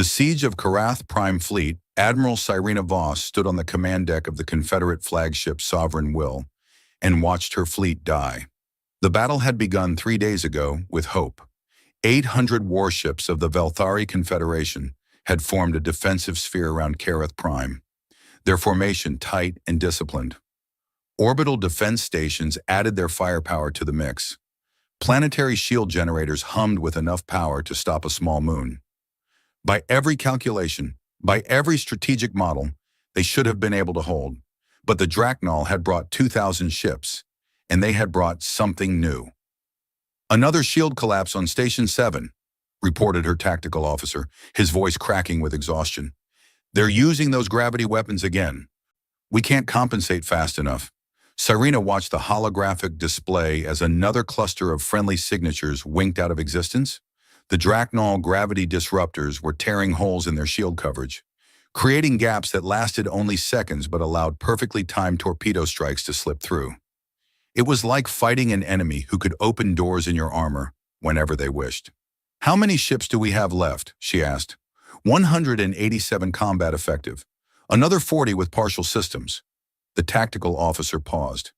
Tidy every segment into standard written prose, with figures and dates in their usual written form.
The siege of Karath Prime Fleet, Admiral Cyrena Voss stood on the command deck of the Confederate flagship Sovereign Will and watched her fleet die. The battle had begun 3 days ago with hope. 800 warships of the Velthari Confederation had formed a defensive sphere around Karath Prime, their formation tight and disciplined. Orbital defense stations added their firepower to the mix. Planetary shield generators hummed with enough power to stop a small moon. By every calculation, by every strategic model, they should have been able to hold. But the Draknal had brought 2,000 ships, and they had brought something new. "Another shield collapse on Station 7, reported her tactical officer, his voice cracking with exhaustion. "They're using those gravity weapons again. We can't compensate fast enough." Cyrena watched the holographic display as another cluster of friendly signatures winked out of existence. The Draknal gravity disruptors were tearing holes in their shield coverage, creating gaps that lasted only seconds but allowed perfectly timed torpedo strikes to slip through. It was like fighting an enemy who could open doors in your armor whenever they wished. "How many ships do we have left?" she asked. 187 combat effective. Another 40 with partial systems." The tactical officer paused.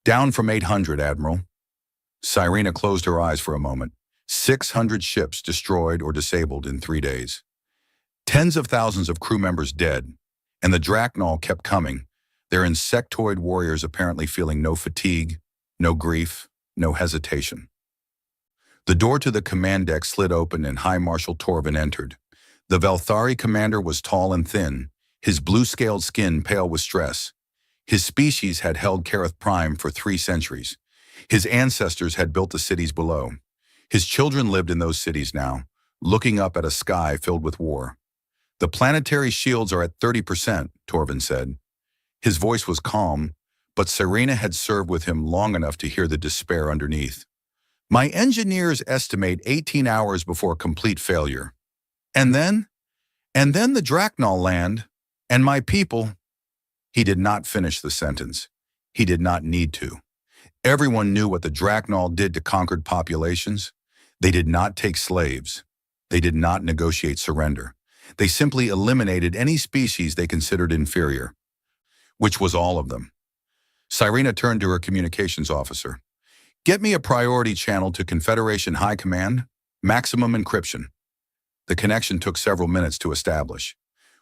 "Down from 800, Admiral." Cyrena closed her eyes for a moment. 600 ships destroyed or disabled in 3 days. Tens of thousands of crew members dead. And the Draknal kept coming, their insectoid warriors apparently feeling no fatigue, no grief, no hesitation. The door to the command deck slid open and High Marshal Torvin entered. The Velthari commander was tall and thin, his blue-scaled skin pale with stress. His species had held Karath Prime for 3 centuries. His ancestors had built the cities below. His children lived in those cities now, looking up at a sky filled with war. "The planetary shields are at 30%, Torvin said. His voice was calm, but Cyrena had served with him long enough to hear the despair underneath. "My engineers estimate 18 hours before complete failure. And then the Draknal land, and my people." He did not finish the sentence. He did not need to. Everyone knew what the Draknal did to conquered populations. They did not take slaves. They did not negotiate surrender. They simply eliminated any species they considered inferior, which was all of them. Cyrena turned to her communications officer. "Get me a priority channel to Confederation High Command, maximum encryption." The connection took several minutes to establish.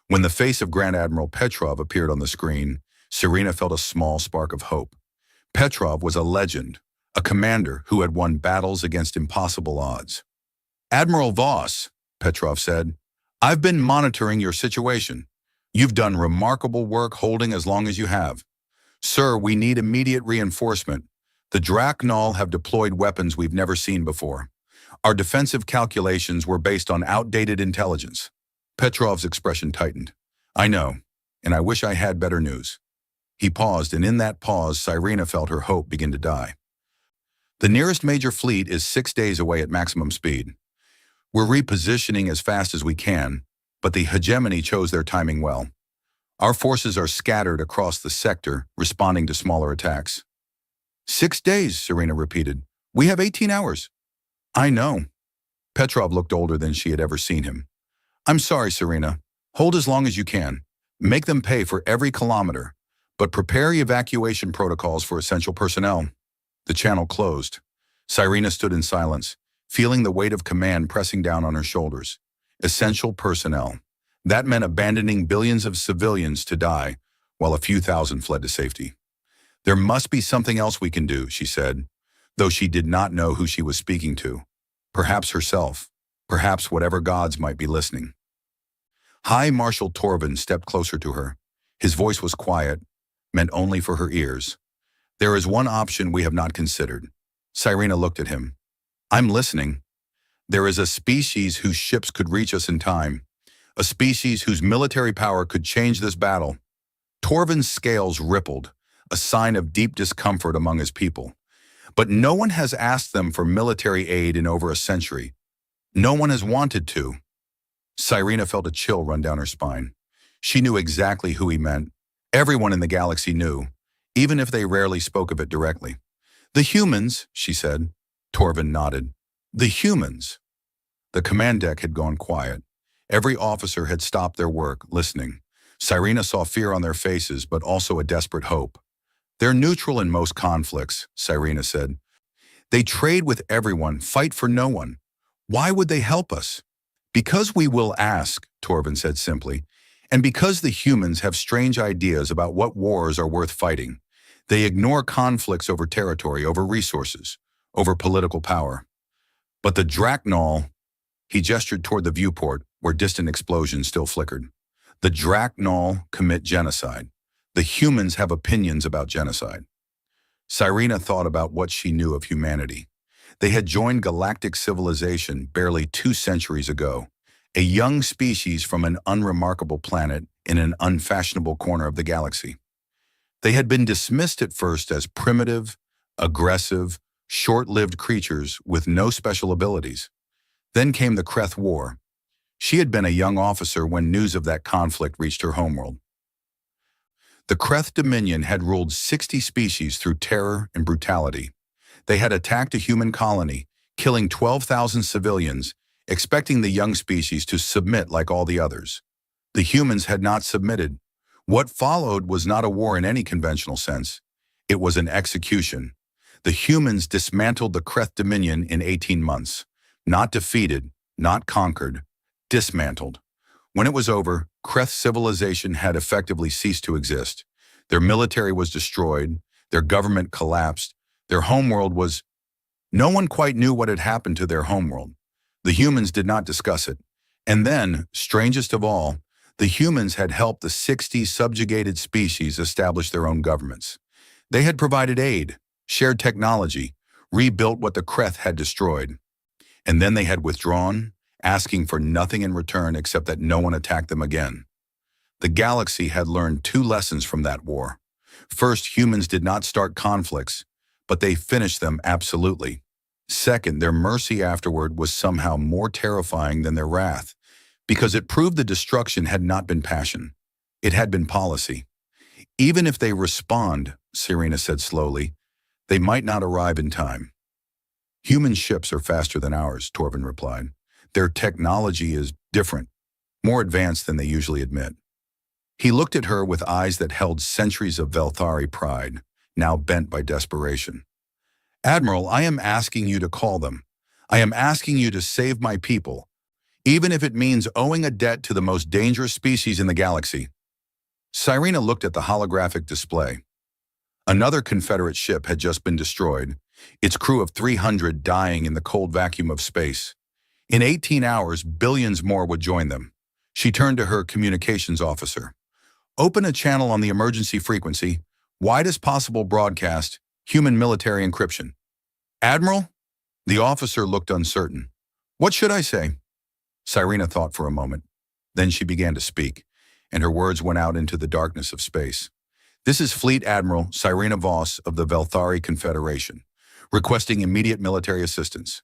When the face of Grand Admiral Petrov appeared on the screen, Cyrena felt a small spark of hope. Petrov was a legend, a commander who had won battles against impossible odds. "Admiral Voss," Petrov said, "I've been monitoring your situation. You've done remarkable work holding as long as you have. Sir, we need immediate reinforcement. The Draknal have deployed weapons we've never seen before. Our defensive calculations were based on outdated intelligence." Petrov's expression tightened. "I know, and I wish I had better news." He paused, and in that pause, Cyrena felt her hope begin to die. "The nearest major fleet is 6 days away at maximum speed. We're repositioning as fast as we can, but the hegemony chose their timing well. Our forces are scattered across the sector, responding to smaller attacks." 6 days, Cyrena repeated. "We have 18 hours. "I know." Petrov looked older than she had ever seen him. "I'm sorry, Cyrena. Hold as long as you can. Make them pay for every kilometer, but prepare evacuation protocols for essential personnel." The channel closed. Cyrena stood in silence, feeling the weight of command pressing down on her shoulders. Essential personnel. That meant abandoning billions of civilians to die, while a few thousand fled to safety. "There must be something else we can do," she said, though she did not know who she was speaking to. Perhaps herself, perhaps whatever gods might be listening. High Marshal Torvin stepped closer to her. His voice was quiet, meant only for her ears. "There is one option we have not considered." Cyrena looked at him. "I'm listening. There is a species whose ships could reach us in time, a species whose military power could change this battle." Torvin's scales rippled, a sign of deep discomfort among his people. "But no one has asked them for military aid in over a century. No one has wanted to." Cyrena felt a chill run down her spine. She knew exactly who he meant. Everyone in the galaxy knew, even if they rarely spoke of it directly. "The humans," she said. Torvin nodded. "The humans." The command deck had gone quiet. Every officer had stopped their work, listening. Cyrena saw fear on their faces, but also a desperate hope. "They're neutral in most conflicts," Cyrena said. "They trade with everyone, fight for no one. Why would they help us?" "Because we will ask," Torvin said simply, "and because the humans have strange ideas about what wars are worth fighting. They ignore conflicts over territory, over resources, over political power. But the Draknol," he gestured toward the viewport, where distant explosions still flickered. "The Draknol commit genocide. The humans have opinions about genocide." Cyrena thought about what she knew of humanity. They had joined galactic civilization barely 2 centuries ago, a young species from an unremarkable planet in an unfashionable corner of the galaxy. They had been dismissed at first as primitive, aggressive, short-lived creatures with no special abilities. Then came the Kreth War. She had been a young officer when news of that conflict reached her homeworld. The Kreth Dominion had ruled 60 species through terror and brutality. They had attacked a human colony, killing 12,000 civilians, expecting the young species to submit like all the others. The humans had not submitted. What followed was not a war in any conventional sense. It was an execution. The humans dismantled the Kreth Dominion in 18 months. Not defeated, not conquered, dismantled. When it was over, Kreth civilization had effectively ceased to exist. Their military was destroyed, their government collapsed, their homeworld was... No one quite knew what had happened to their homeworld. The humans did not discuss it. And then, strangest of all, the humans had helped the 60 subjugated species establish their own governments. They had provided aid, shared technology, rebuilt what the Kreth had destroyed. And then they had withdrawn, asking for nothing in return except that no one attack them again. The galaxy had learned 2 lessons from that war. First, humans did not start conflicts, but they finished them absolutely. Second, their mercy afterward was somehow more terrifying than their wrath, because it proved the destruction had not been passion. It had been policy. "Even if they respond," Cyrena said slowly, "they might not arrive in time." "Human ships are faster than ours," Torvin replied. "Their technology is different, more advanced than they usually admit." He looked at her with eyes that held centuries of Velthari pride, now bent by desperation. "Admiral, I am asking you to call them. I am asking you to save my people, even if it means owing a debt to the most dangerous species in the galaxy." Cyrena looked at the holographic display. Another Confederate ship had just been destroyed, its crew of 300 dying in the cold vacuum of space. In 18 hours, billions more would join them. She turned to her communications officer. "Open a channel on the emergency frequency, widest possible broadcast, human military encryption." "Admiral?" The officer looked uncertain. "What should I say?" Cyrena thought for a moment. Then she began to speak, and her words went out into the darkness of space. "This is Fleet Admiral Cyrena Voss of the Velthari Confederation, requesting immediate military assistance.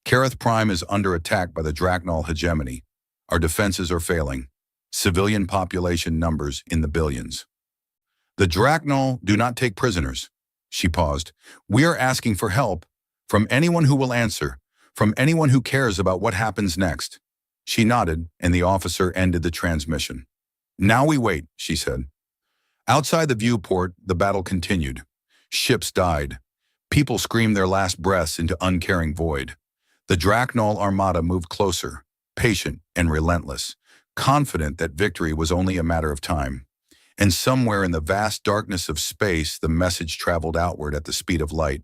Kareth Prime is under attack by the Draknol hegemony. Our defenses are failing. Civilian population numbers in the billions. The Draknol do not take prisoners." She paused. "We are asking for help from anyone who will answer, from anyone who cares about what happens next." She nodded, and the officer ended the transmission. "Now we wait," she said. Outside the viewport, the battle continued. Ships died. People screamed their last breaths into uncaring void. The Draknol armada moved closer, patient and relentless, confident that victory was only a matter of time. And somewhere in the vast darkness of space, the message traveled outward at the speed of light,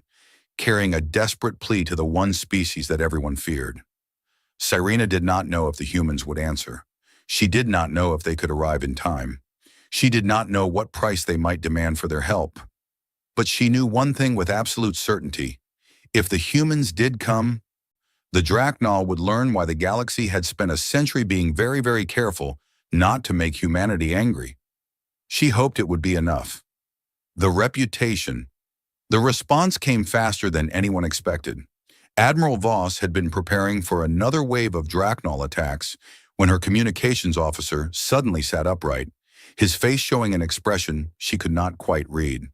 carrying a desperate plea to the one species that everyone feared. Cyrena did not know if the humans would answer. She did not know if they could arrive in time. She did not know what price they might demand for their help. But she knew one thing with absolute certainty. If the humans did come, the Draknol would learn why the galaxy had spent a century being very, very careful not to make humanity angry. She hoped it would be enough. The reputation. The response came faster than anyone expected. Admiral Voss had been preparing for another wave of Draknol attacks when her communications officer suddenly sat upright, his face showing an expression she could not quite read.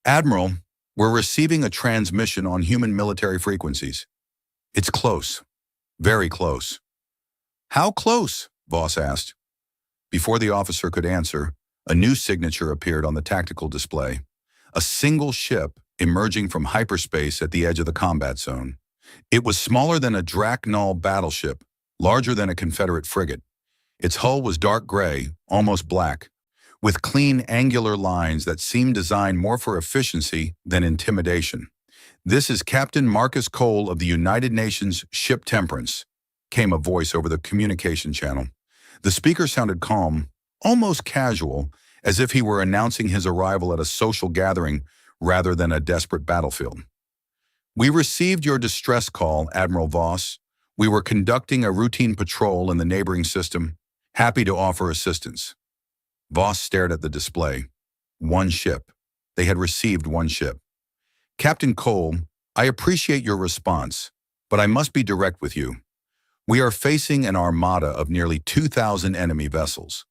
"Admiral, we're receiving a transmission on human military frequencies. It's close, very close." How close? Voss asked. Before the officer could answer, a new signature appeared on the tactical display. A single ship emerging from hyperspace at the edge of the combat zone. It was smaller than a Draknol battleship, larger than a Confederate frigate. Its hull was dark gray, almost black, with clean angular lines that seemed designed more for efficiency than intimidation. "This is Captain Marcus Cole of the United Nations Ship Temperance," came a voice over the communication channel. The speaker sounded calm, almost casual, as if he were announcing his arrival at a social gathering rather than a desperate battlefield. "We received your distress call, Admiral Voss. We were conducting a routine patrol in the neighboring system. Happy to offer assistance." Voss stared at the display. One ship. They had received one ship. "Captain Cole, I appreciate your response, but I must be direct with you. We are facing an armada of nearly 2,000 enemy vessels.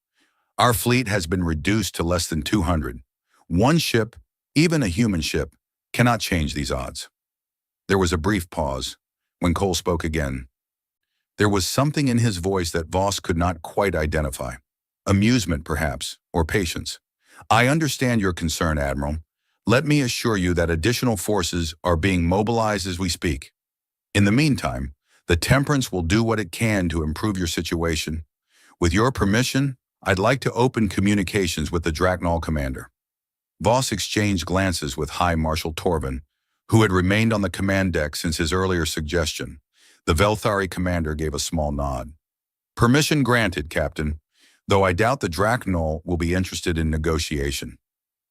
Our fleet has been reduced to less than 200. One ship, even a human ship, cannot change these odds." There was a brief pause. When Cole spoke again, there was something in his voice that Voss could not quite identify. Amusement, perhaps, or patience. "I understand your concern, Admiral. Let me assure you that additional forces are being mobilized as we speak. In the meantime, the Temperance will do what it can to improve your situation. With your permission, I'd like to open communications with the Draknol commander." Voss exchanged glances with High Marshal Torvin, who had remained on the command deck since his earlier suggestion. The Velthari commander gave a small nod. "Permission granted, Captain, though I doubt the Draknol will be interested in negotiation."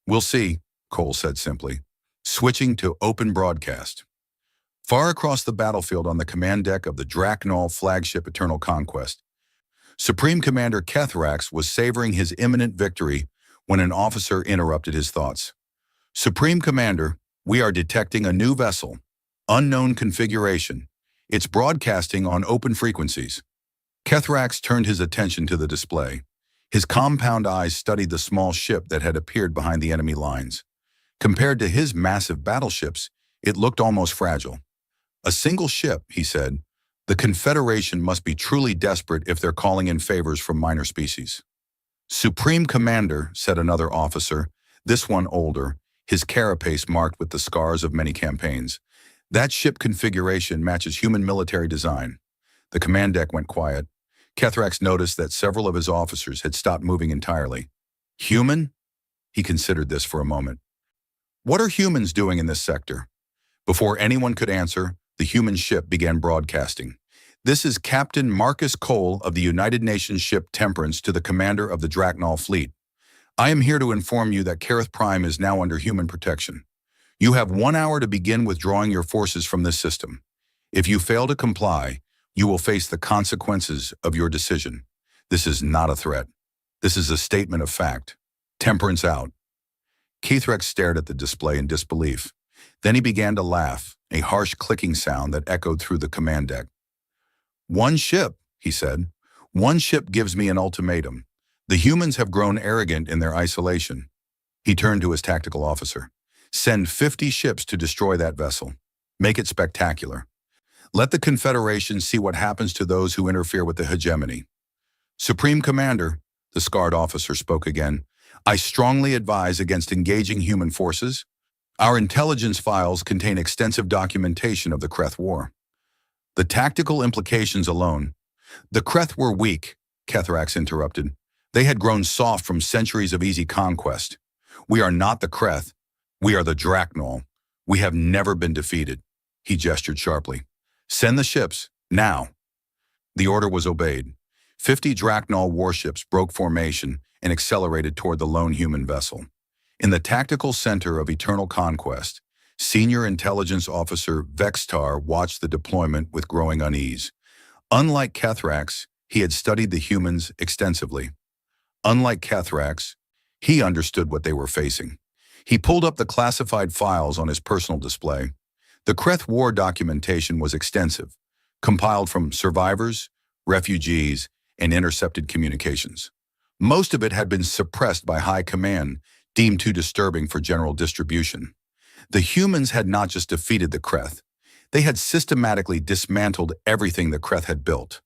"We'll see," Cole said simply, switching to open broadcast. Far across the battlefield on the command deck of the Draknol flagship Eternal Conquest, Supreme Commander Kethrax was savoring his imminent victory when an officer interrupted his thoughts. "Supreme Commander, we are detecting a new vessel. Unknown configuration. It's broadcasting on open frequencies." Kethrax turned his attention to the display. His compound eyes studied the small ship that had appeared behind the enemy lines. Compared to his massive battleships, it looked almost fragile. "A single ship," he said. "The Confederation must be truly desperate if they're calling in favors from minor species." "Supreme Commander," said another officer, this one older, his carapace marked with the scars of many campaigns. "That ship configuration matches human military design." The command deck went quiet. Kethrax noticed that several of his officers had stopped moving entirely. "Human?" He considered this for a moment. "What are humans doing in this sector?" Before anyone could answer, the human ship began broadcasting. "This is Captain Marcus Cole of the United Nations Ship Temperance to the commander of the Draknol fleet. I am here to inform you that Kareth Prime is now under human protection. You have 1 hour to begin withdrawing your forces from this system. If you fail to comply, you will face the consequences of your decision. This is not a threat. This is a statement of fact. Temperance out." Kethrax stared at the display in disbelief. Then he began to laugh, a harsh clicking sound that echoed through the command deck. "One ship," he said. "One ship gives me an ultimatum. The humans have grown arrogant in their isolation." He turned to his tactical officer. "Send 50 ships to destroy that vessel. Make it spectacular. Let the Confederation see what happens to those who interfere with the hegemony." "Supreme Commander," the scarred officer spoke again, "I strongly advise against engaging human forces. Our intelligence files contain extensive documentation of the Kreth War. The tactical implications alone." "The Kreth were weak," Kethrax interrupted. "They had grown soft from centuries of easy conquest. We are not the Kreth. We are the Draknol. We have never been defeated." He gestured sharply. "Send the ships, now." The order was obeyed. 50 Draknol warships broke formation and accelerated toward the lone human vessel. In the tactical center of Eternal Conquest, Senior Intelligence Officer Vextar watched the deployment with growing unease. Unlike Kethrax, he had studied the humans extensively. Unlike Kethrax, he understood what they were facing. He pulled up the classified files on his personal display. The Kreth War documentation was extensive, compiled from survivors, refugees, and intercepted communications. Most of it had been suppressed by High Command, deemed too disturbing for general distribution. The humans had not just defeated the Kreth, they had systematically dismantled everything the Kreth had built.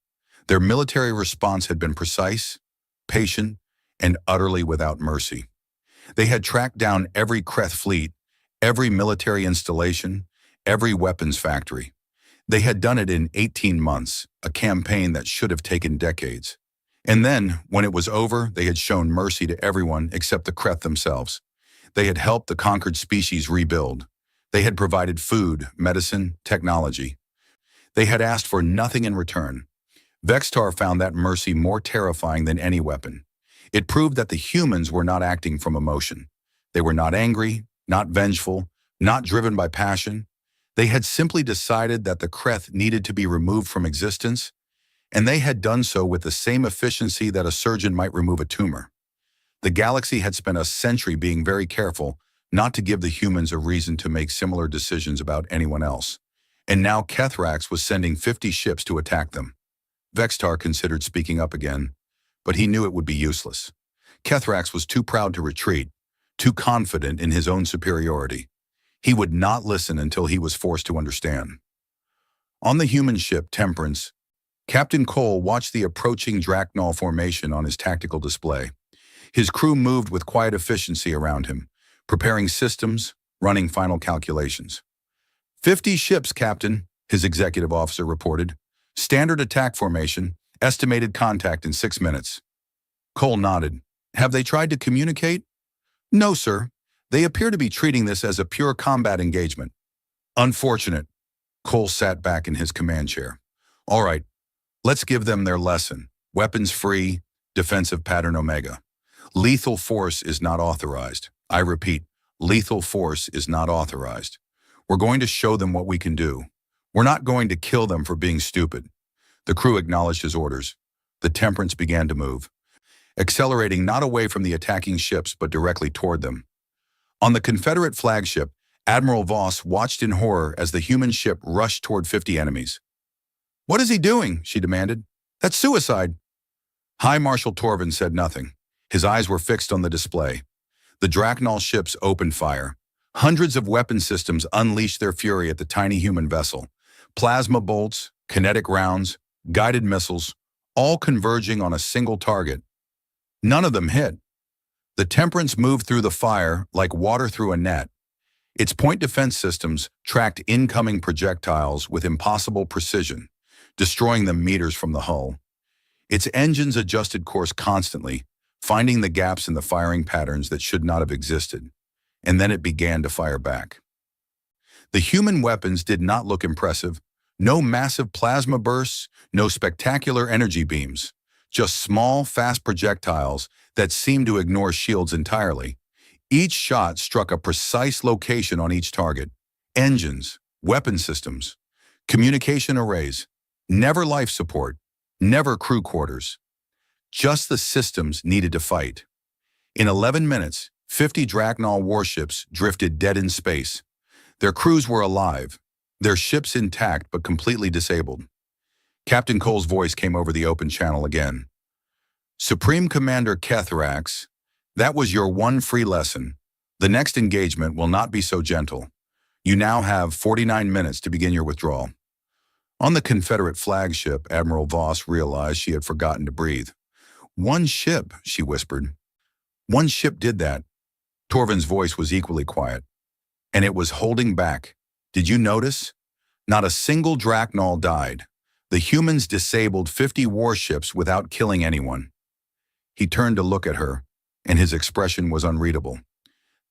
Their military response had been precise, patient, and utterly without mercy. They had tracked down every Kreth fleet, every military installation, every weapons factory. They had done it in 18 months, a campaign that should have taken decades. And then, when it was over, they had shown mercy to everyone except the Kreth themselves. They had helped the conquered species rebuild. They had provided food, medicine, technology. They had asked for nothing in return. Vextar found that mercy more terrifying than any weapon. It proved that the humans were not acting from emotion. They were not angry, not vengeful, not driven by passion. They had simply decided that the Kreth needed to be removed from existence, and they had done so with the same efficiency that a surgeon might remove a tumor. The galaxy had spent a century being very careful not to give the humans a reason to make similar decisions about anyone else. And now Kethrax was sending 50 ships to attack them. Vextar considered speaking up again, but he knew it would be useless. Kethrax was too proud to retreat, too confident in his own superiority. He would not listen until he was forced to understand. On the human ship Temperance, Captain Cole watched the approaching Draknol formation on his tactical display. His crew moved with quiet efficiency around him, preparing systems, running final calculations. 50 ships, Captain, his executive officer reported. Standard attack formation, estimated contact in 6 minutes. Cole nodded. Have they tried to communicate? No, sir. They appear to be treating this as a pure combat engagement. Unfortunate. Cole sat back in his command chair. All right, let's give them their lesson. Weapons free, defensive pattern Omega. Lethal force is not authorized. I repeat, lethal force is not authorized. We're going to show them what we can do. We're not going to kill them for being stupid. The crew acknowledged his orders. The Temperance began to move, accelerating not away from the attacking ships but directly toward them. On the Confederate flagship, Admiral Voss watched in horror as the human ship rushed toward 50 enemies. What is he doing? She demanded. That's suicide. High Marshal Torvin said nothing. His eyes were fixed on the display. The Draknol ships opened fire. Hundreds of weapon systems unleashed their fury at the tiny human vessel. Plasma bolts, kinetic rounds, guided missiles, all converging on a single target. None of them hit. The Temperance moved through the fire like water through a net. Its point defense systems tracked incoming projectiles with impossible precision, destroying them meters from the hull. Its engines adjusted course constantly, finding the gaps in the firing patterns that should not have existed, and then it began to fire back. The human weapons did not look impressive. No massive plasma bursts, no spectacular energy beams, just small, fast projectiles that seemed to ignore shields entirely. Each shot struck a precise location on each target. Engines, weapon systems, communication arrays, never life support, never crew quarters. Just the systems needed to fight. In 11 minutes, 50 Draknol warships drifted dead in space. Their crews were alive, their ships intact but completely disabled. Captain Cole's voice came over the open channel again. Supreme Commander Kethrax, that was your one free lesson. The next engagement will not be so gentle. You now have 49 minutes to begin your withdrawal. On the Confederate flagship, Admiral Voss realized she had forgotten to breathe. One ship, she whispered. One ship did that. Torvin's voice was equally quiet. And it was holding back. Did you notice? Not a single Draknol died. The humans disabled 50 warships without killing anyone. He turned to look at her, and his expression was unreadable.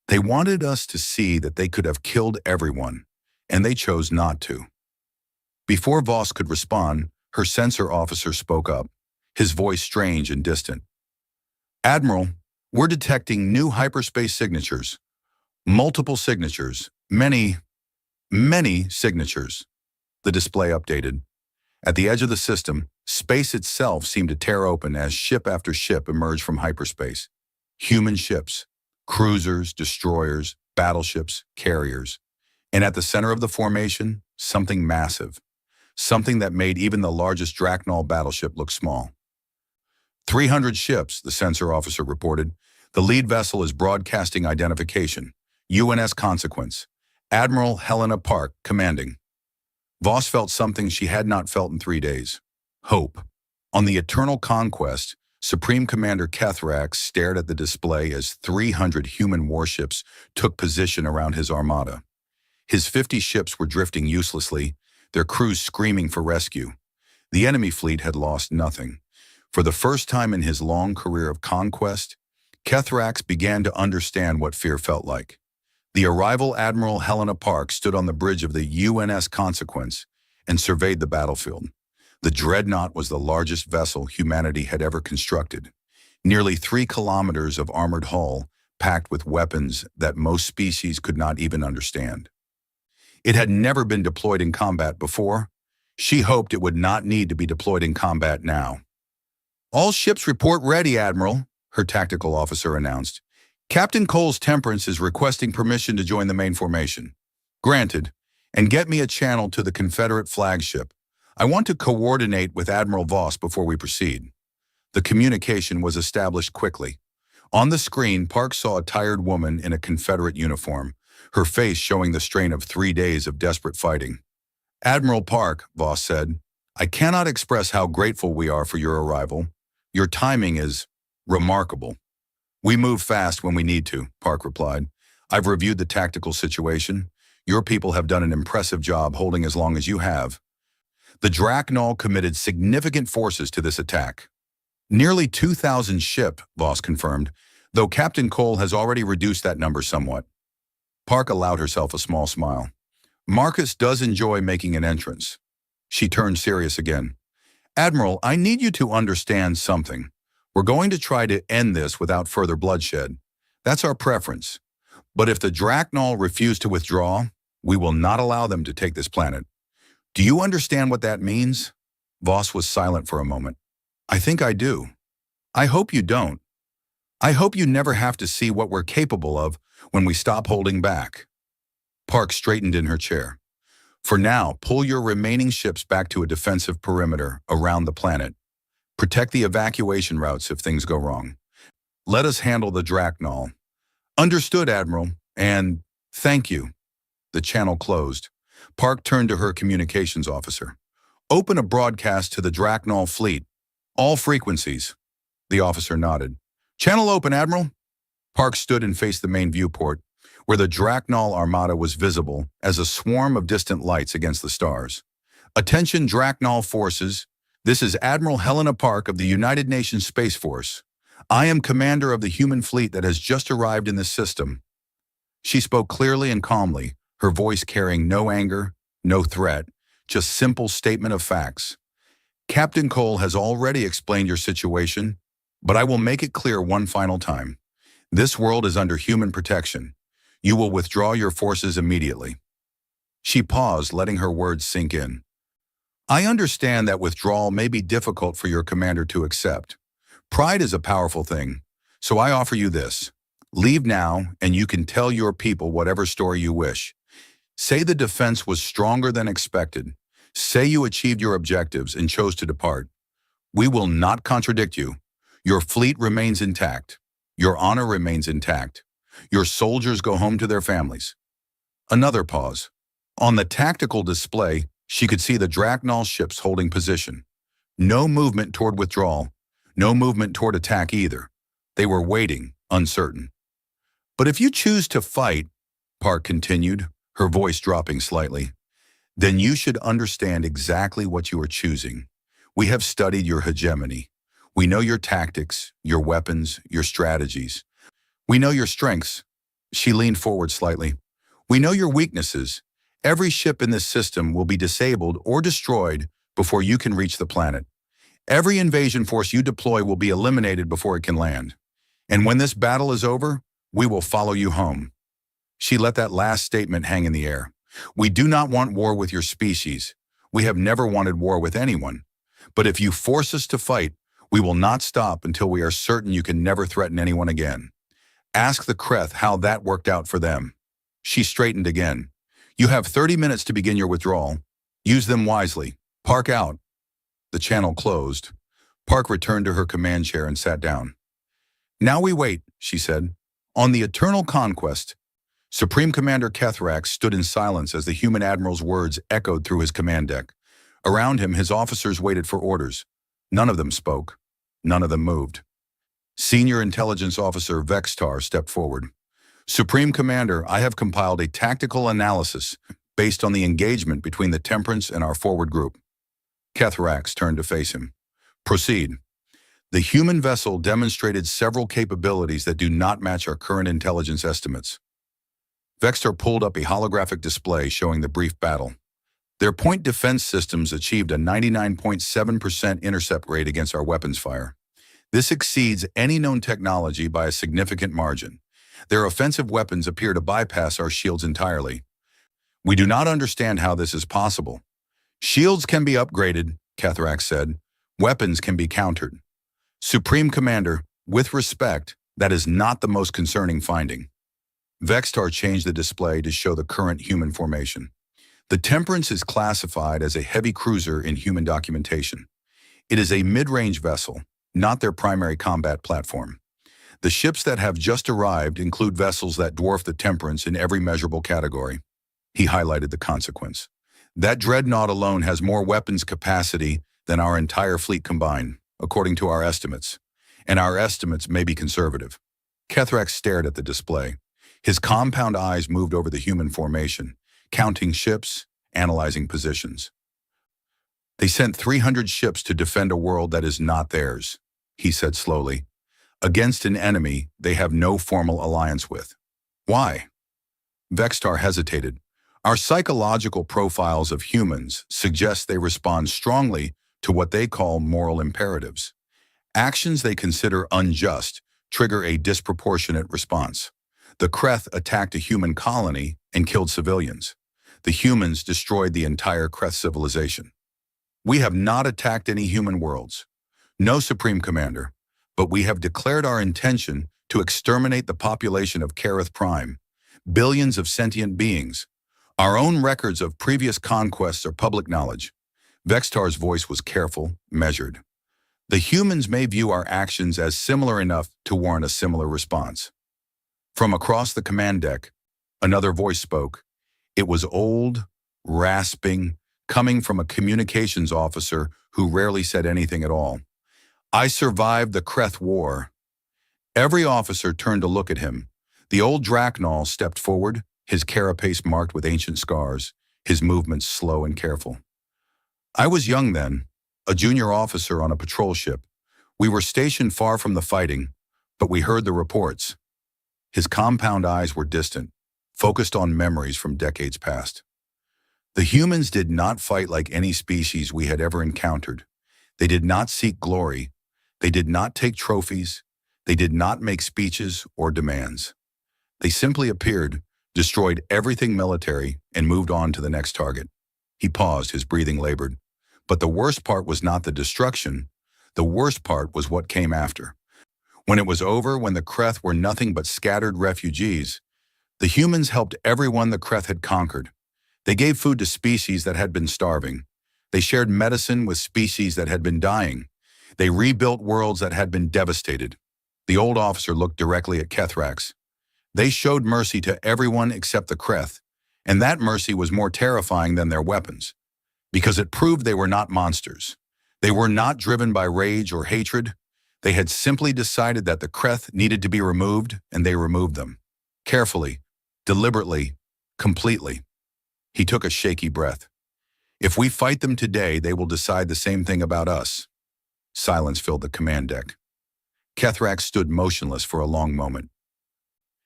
They wanted us to see that they could have killed everyone, and they chose not to. Before Voss could respond, her sensor officer spoke up, his voice strange and distant. Admiral, we're detecting new hyperspace signatures. Multiple signatures. Many signatures. The display updated. At the edge of the system, space itself seemed to tear open as ship after ship emerged from hyperspace. Human ships, cruisers, destroyers, battleships, carriers. And at the center of the formation, something massive. Something that made even the largest Draknol battleship look small. 300 ships, the sensor officer reported. The lead vessel is broadcasting identification. UNS Consequence. Admiral Helena Park, commanding. Voss felt something she had not felt in 3 days. Hope. On the Eternal Conquest, Supreme Commander Kethrax stared at the display as 300 human warships took position around his armada. His 50 ships were drifting uselessly, their crews screaming for rescue. The enemy fleet had lost nothing. For the first time in his long career of conquest, Kethrax began to understand what fear felt like. The arrival Admiral Helena Park stood on the bridge of the UNS Consequence and surveyed the battlefield. The dreadnought was the largest vessel humanity had ever constructed. Nearly 3 kilometers of armored hull, packed with weapons that most species could not even understand. It had never been deployed in combat before. She hoped it would not need to be deployed in combat now. "All ships report ready, Admiral," her tactical officer announced. "Captain Cole's Temperance is requesting permission to join the main formation." "Granted. And get me a channel to the Confederate flagship. I want to coordinate with Admiral Voss before we proceed." The communication was established quickly. On the screen, Park saw a tired woman in a Confederate uniform, her face showing the strain of 3 days of desperate fighting. "Admiral Park," Voss said, "I cannot express how grateful we are for your arrival. Your timing is remarkable." "We move fast when we need to," Park replied. "I've reviewed the tactical situation. Your people have done an impressive job holding as long as you have." The Draknol committed significant forces to this attack. "Nearly 2,000 ship," Voss confirmed, though Captain Cole has already reduced that number somewhat. Park allowed herself a small smile. "Marcus does enjoy making an entrance." She turned serious again. "Admiral, I need you to understand something. We're going to try to end this without further bloodshed. That's our preference. But if the Draknol refuse to withdraw, we will not allow them to take this planet. Do you understand what that means?" Voss was silent for a moment. "I think I do. I hope you don't. I hope you never have to see what we're capable of when we stop holding back." Park straightened in her chair. "For now, pull your remaining ships back to a defensive perimeter around the planet. Protect the evacuation routes if things go wrong. Let us handle the Draknol." "Understood, Admiral, and thank you." The channel closed. Park turned to her communications officer. "Open a broadcast to the Draknol fleet. All frequencies." The officer nodded. "Channel open, Admiral." Park stood and faced the main viewport, where the Draknol armada was visible as a swarm of distant lights against the stars. "Attention Draknol forces. This is Admiral Helena Park of the United Nations Space Force. I am commander of the human fleet that has just arrived in this system." She spoke clearly and calmly, her voice carrying no anger, no threat, just simple statement of facts. "Captain Cole has already explained your situation, but I will make it clear one final time. This world is under human protection. You will withdraw your forces immediately." She paused, letting her words sink in. "I understand that withdrawal may be difficult for your commander to accept. Pride is a powerful thing, so I offer you this. Leave now, and you can tell your people whatever story you wish. Say the defense was stronger than expected. Say you achieved your objectives and chose to depart. We will not contradict you. Your fleet remains intact. Your honor remains intact. Your soldiers go home to their families." Another pause. On the tactical display, she could see the Draknol ships holding position. No movement toward withdrawal, no movement toward attack either. They were waiting, uncertain. "But if you choose to fight," Park continued, her voice dropping slightly, "then you should understand exactly what you are choosing. We have studied your hegemony. We know your tactics, your weapons, your strategies. We know your strengths." She leaned forward slightly. "We know your weaknesses. Every ship in this system will be disabled or destroyed before you can reach the planet. Every invasion force you deploy will be eliminated before it can land. And when this battle is over, we will follow you home." She let that last statement hang in the air. "We do not want war with your species. We have never wanted war with anyone. But if you force us to fight, we will not stop until we are certain you can never threaten anyone again. Ask the Kreth how that worked out for them." She straightened again. "You have 30 minutes to begin your withdrawal. Use them wisely. Park out." The channel closed. Park returned to her command chair and sat down. "Now we wait," she said. On the Eternal Conquest, Supreme Commander Kethrax stood in silence as the human admiral's words echoed through his command deck. Around him, his officers waited for orders. None of them spoke. None of them moved. Senior Intelligence Officer Vextar stepped forward. Supreme Commander, I have compiled a tactical analysis based on the engagement between the Temperance and our forward group. Kethrax turned to face him. Proceed. The human vessel demonstrated several capabilities that do not match our current intelligence estimates. Vextar pulled up a holographic display showing the brief battle. Their point defense systems achieved a 99.7% intercept rate against our weapons fire. This exceeds any known technology by a significant margin. Their offensive weapons appear to bypass our shields entirely. We do not understand how this is possible. Shields can be upgraded, Kethrax said. Weapons can be countered. Supreme Commander, with respect, that is not the most concerning finding. Vextar changed the display to show the current human formation. The Temperance is classified as a heavy cruiser in human documentation. It is a mid-range vessel, not their primary combat platform. The ships that have just arrived include vessels that dwarf the Temperance in every measurable category. He highlighted the consequence. That dreadnought alone has more weapons capacity than our entire fleet combined, according to our estimates. And our estimates may be conservative. Kethrax stared at the display. His compound eyes moved over the human formation, counting ships, analyzing positions. They sent 300 ships to defend a world that is not theirs, he said slowly, against an enemy they have no formal alliance with. Why? Vextar hesitated. Our psychological profiles of humans suggest they respond strongly to what they call moral imperatives. Actions they consider unjust trigger a disproportionate response. The Kreth attacked a human colony and killed civilians. The humans destroyed the entire Kreth civilization. We have not attacked any human worlds. No, Supreme Commander, but we have declared our intention to exterminate the population of Kareth Prime, billions of sentient beings. Our own records of previous conquests are public knowledge. Vextar's voice was careful, measured. The humans may view our actions as similar enough to warrant a similar response. From across the command deck, another voice spoke. It was old, rasping, coming from a communications officer who rarely said anything at all. I survived the Kreth War. Every officer turned to look at him. The old Draknal stepped forward, his carapace marked with ancient scars, his movements slow and careful. I was young then, a junior officer on a patrol ship. We were stationed far from the fighting, but we heard the reports. His compound eyes were distant, focused on memories from decades past. The humans did not fight like any species we had ever encountered. They did not seek glory. They did not take trophies. They did not make speeches or demands. They simply appeared, destroyed everything military, and moved on to the next target. He paused, his breathing labored. But the worst part was not the destruction. The worst part was what came after. When it was over, when the Kreth were nothing but scattered refugees, the humans helped everyone the Kreth had conquered. They gave food to species that had been starving. They shared medicine with species that had been dying. They rebuilt worlds that had been devastated. The old officer looked directly at Kethrax. They showed mercy to everyone except the Kreth, and that mercy was more terrifying than their weapons, because it proved they were not monsters. They were not driven by rage or hatred. They had simply decided that the Kreth needed to be removed, and they removed them. Carefully, deliberately, completely. He took a shaky breath. If we fight them today, they will decide the same thing about us. Silence filled the command deck. Kethrax stood motionless for a long moment.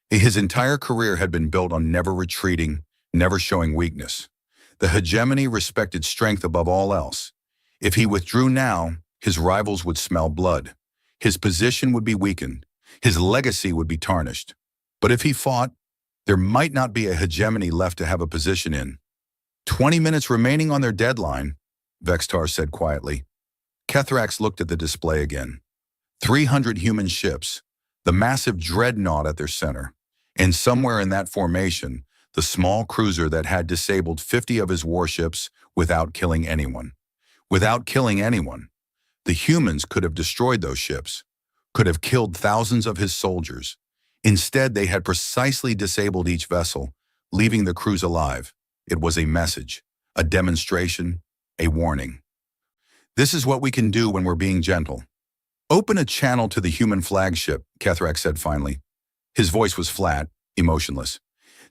His entire career had been built on never retreating, never showing weakness. The hegemony respected strength above all else. If he withdrew now, his rivals would smell blood. His position would be weakened. His legacy would be tarnished. But if he fought, there might not be a hegemony left to have a position in. 20 minutes remaining on their deadline, Vextar said quietly. Kethrax looked at the display again. 300 human ships, the massive dreadnought at their center, and somewhere in that formation, the small cruiser that had disabled 50 of his warships without killing anyone. Without killing anyone. The humans could have destroyed those ships, could have killed thousands of his soldiers. Instead, they had precisely disabled each vessel, leaving the crews alive. It was a message, a demonstration, a warning. This is what we can do when we're being gentle. Open a channel to the human flagship, Kethrak said finally. His voice was flat, emotionless.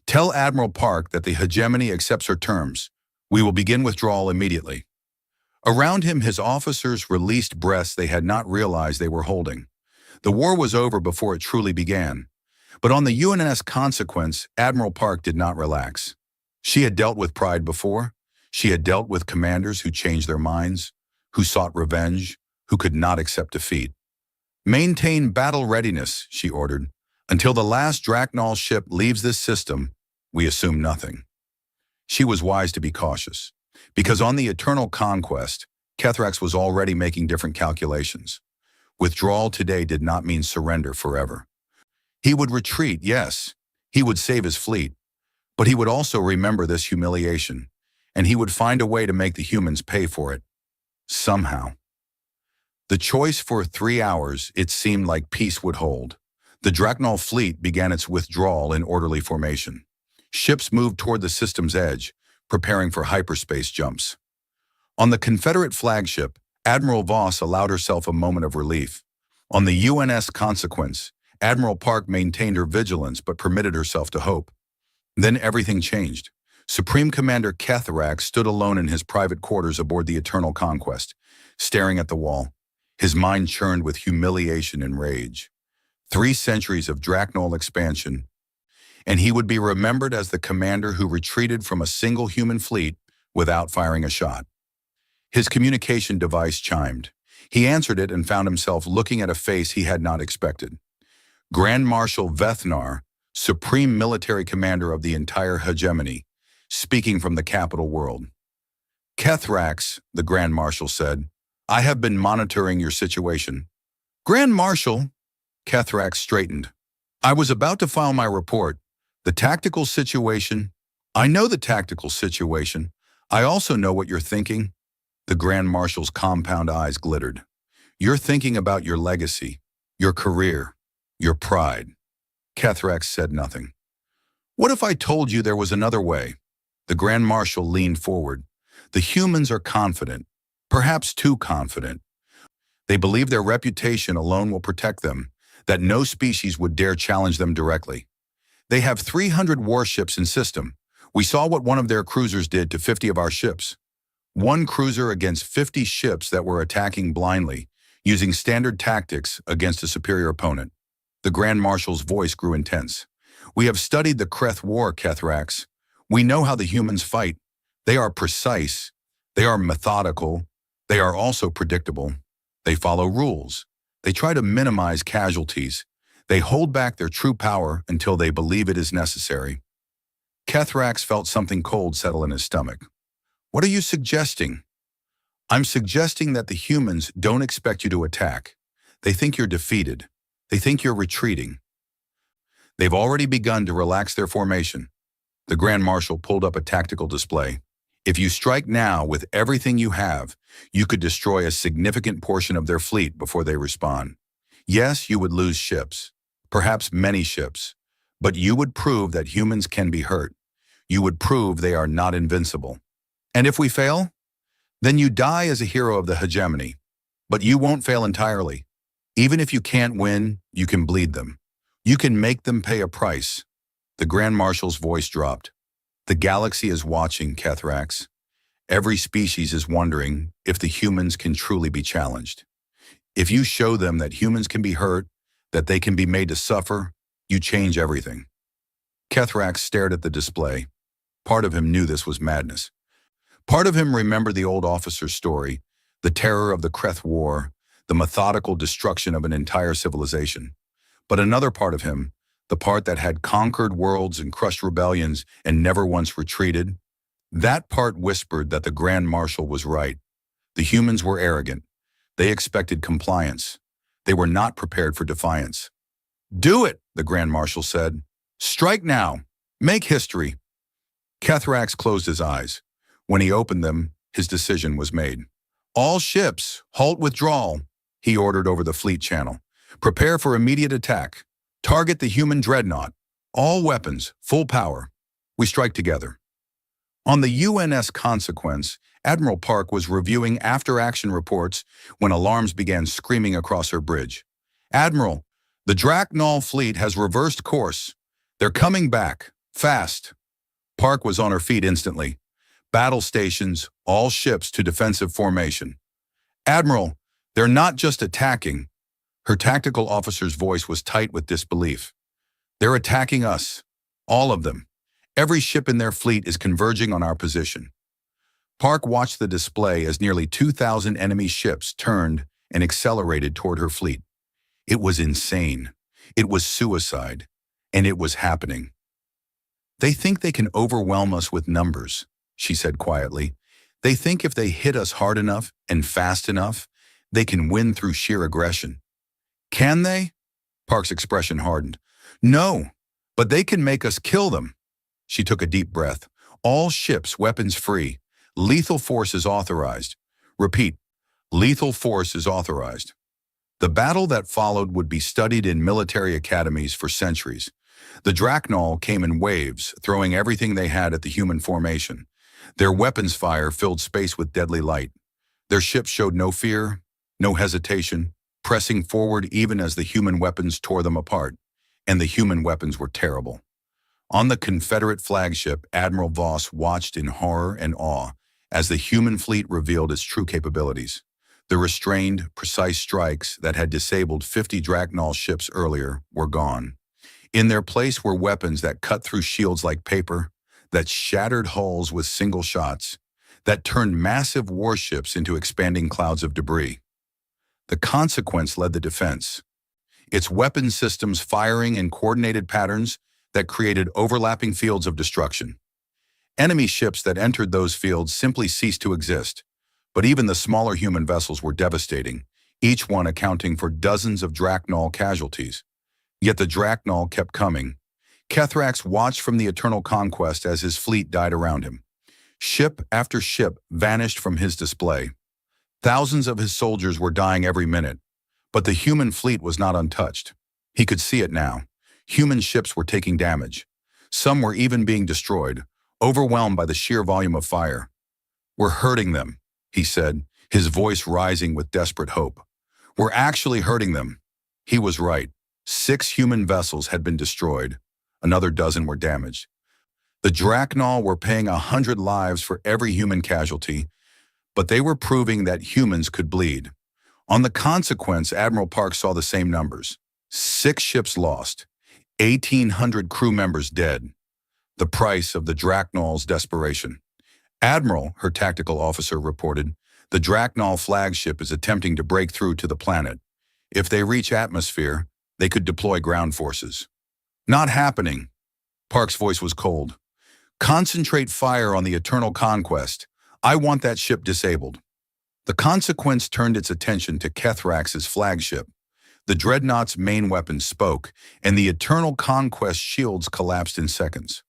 Tell Admiral Park that the hegemony accepts her terms. We will begin withdrawal immediately. Around him, his officers released breaths they had not realized they were holding. The war was over before it truly began. But on the UNS Consequence, Admiral Park did not relax. She had dealt with pride before. She had dealt with commanders who changed their minds, who sought revenge, who could not accept defeat. Maintain battle readiness, she ordered. Until the last Draknal ship leaves this system, we assume nothing. She was wise to be cautious, because on the Eternal Conquest, Kethrax was already making different calculations. Withdrawal today did not mean surrender forever. He would retreat, yes. He would save his fleet. But he would also remember this humiliation, and he would find a way to make the humans pay for it. Somehow. The choice for 3 hours, it seemed like peace would hold. The Draknal fleet began its withdrawal in orderly formation. Ships moved toward the system's edge, preparing for hyperspace jumps. On the Confederate flagship, Admiral Voss allowed herself a moment of relief. On the UNS Consequence, Admiral Park maintained her vigilance but permitted herself to hope. Then everything changed. Supreme Commander Kethrak stood alone in his private quarters aboard the Eternal Conquest, staring at the wall. His mind churned with humiliation and rage. 3 centuries of Draknal expansion, and he would be remembered as the commander who retreated from a single human fleet without firing a shot. His communication device chimed. He answered it and found himself looking at a face he had not expected. Grand Marshal Vethnar, Supreme Military Commander of the entire hegemony, speaking from the capital world. Kethrax, the Grand Marshal said, I have been monitoring your situation. Grand Marshal, Kethrax straightened. I was about to file my report. The tactical situation. I know the tactical situation. I also know what you're thinking. The Grand Marshal's compound eyes glittered. You're thinking about your legacy, your career, your pride. Kethrax said nothing. What if I told you there was another way? The Grand Marshal leaned forward. The humans are confident, perhaps too confident. They believe their reputation alone will protect them, that no species would dare challenge them directly. They have 300 warships in system. We saw what one of their cruisers did to 50 of our ships. One cruiser against 50 ships that were attacking blindly, using standard tactics against a superior opponent. The Grand Marshal's voice grew intense. We have studied the Kreth War, Kethrax. We know how the humans fight. They are precise. They are methodical. They are also predictable. They follow rules. They try to minimize casualties. They hold back their true power until they believe it is necessary. Kethrax felt something cold settle in his stomach. What are you suggesting? I'm suggesting that the humans don't expect you to attack. They think you're defeated. They think you're retreating. They've already begun to relax their formation. The Grand Marshal pulled up a tactical display. If you strike now with everything you have, you could destroy a significant portion of their fleet before they respond. Yes, you would lose ships, perhaps many ships, but you would prove that humans can be hurt. You would prove they are not invincible. And if we fail, then you die as a hero of the hegemony. But you won't fail entirely. Even if you can't win, you can bleed them. You can make them pay a price. The Grand Marshal's voice dropped. The galaxy is watching, Kethrax. Every species is wondering if the humans can truly be challenged. If you show them that humans can be hurt, that they can be made to suffer, you change everything. Kethrax stared at the display. Part of him knew this was madness. Part of him remembered the old officer's story, the terror of the Kreth War, the methodical destruction of an entire civilization. But another part of him, the part that had conquered worlds and crushed rebellions and never once retreated, that part whispered that the Grand Marshal was right. The humans were arrogant. They expected compliance. They were not prepared for defiance. Do it, the Grand Marshal said. Strike now. Make history. Kethrax closed his eyes. When he opened them, his decision was made. All ships, halt withdrawal, he ordered over the fleet channel. Prepare for immediate attack. Target the human dreadnought. All weapons, full power. We strike together. On the UNS Consequence, Admiral Park was reviewing after-action reports when alarms began screaming across her bridge. "Admiral, the Draknol fleet has reversed course. They're coming back. Fast." Park was on her feet instantly. "Battle stations, all ships to defensive formation." "Admiral, they're not just attacking." Her tactical officer's voice was tight with disbelief. "They're attacking us. All of them. Every ship in their fleet is converging on our position." Park watched the display as nearly 2,000 enemy ships turned and accelerated toward her fleet. It was insane. It was suicide. And it was happening. "They think they can overwhelm us with numbers," she said quietly. "They think if they hit us hard enough and fast enough, they can win through sheer aggression." "Can they?" Park's expression hardened. "No, but they can make us kill them." She took a deep breath. "All ships weapons free. Lethal force is authorized." Repeat, lethal force is authorized. The battle that followed would be studied in military academies for centuries. The Draknol came in waves, throwing everything they had at the human formation. Their weapons fire filled space with deadly light. Their ships showed no fear, no hesitation, pressing forward even as the human weapons tore them apart. And the human weapons were terrible. On the Confederate flagship, Admiral Voss watched in horror and awe as the human fleet revealed its true capabilities. The restrained, precise strikes that had disabled 50 Draknol ships earlier were gone. In their place were weapons that cut through shields like paper, that shattered hulls with single shots, that turned massive warships into expanding clouds of debris. The consequence led the defense. Its weapon systems firing in coordinated patterns that created overlapping fields of destruction. Enemy ships that entered those fields simply ceased to exist, but even the smaller human vessels were devastating, each one accounting for dozens of Draknol casualties. Yet the Draknol kept coming. Kethrax watched from the eternal conquest as his fleet died around him. Ship after ship vanished from his display. Thousands of his soldiers were dying every minute, but the human fleet was not untouched. He could see it now. Human ships were taking damage. Some were even being destroyed, overwhelmed by the sheer volume of fire. "We're hurting them," he said, his voice rising with desperate hope. "We're actually hurting them." He was right. 6 human vessels had been destroyed. Another dozen were damaged. The Draknol were paying 100 lives for every human casualty, but they were proving that humans could bleed. On the consequence, Admiral Park saw the same numbers. 6 ships lost, 1,800 crew members dead. The price of the Draknol's desperation. "Admiral," her tactical officer reported, "the Draknol flagship is attempting to break through to the planet. If they reach atmosphere, they could deploy ground forces." "Not happening." Park's voice was cold. "Concentrate fire on the eternal conquest. I want that ship disabled." The consequence turned its attention to Kethrax's flagship. The dreadnought's main weapon spoke, and the eternal conquest shields collapsed in seconds.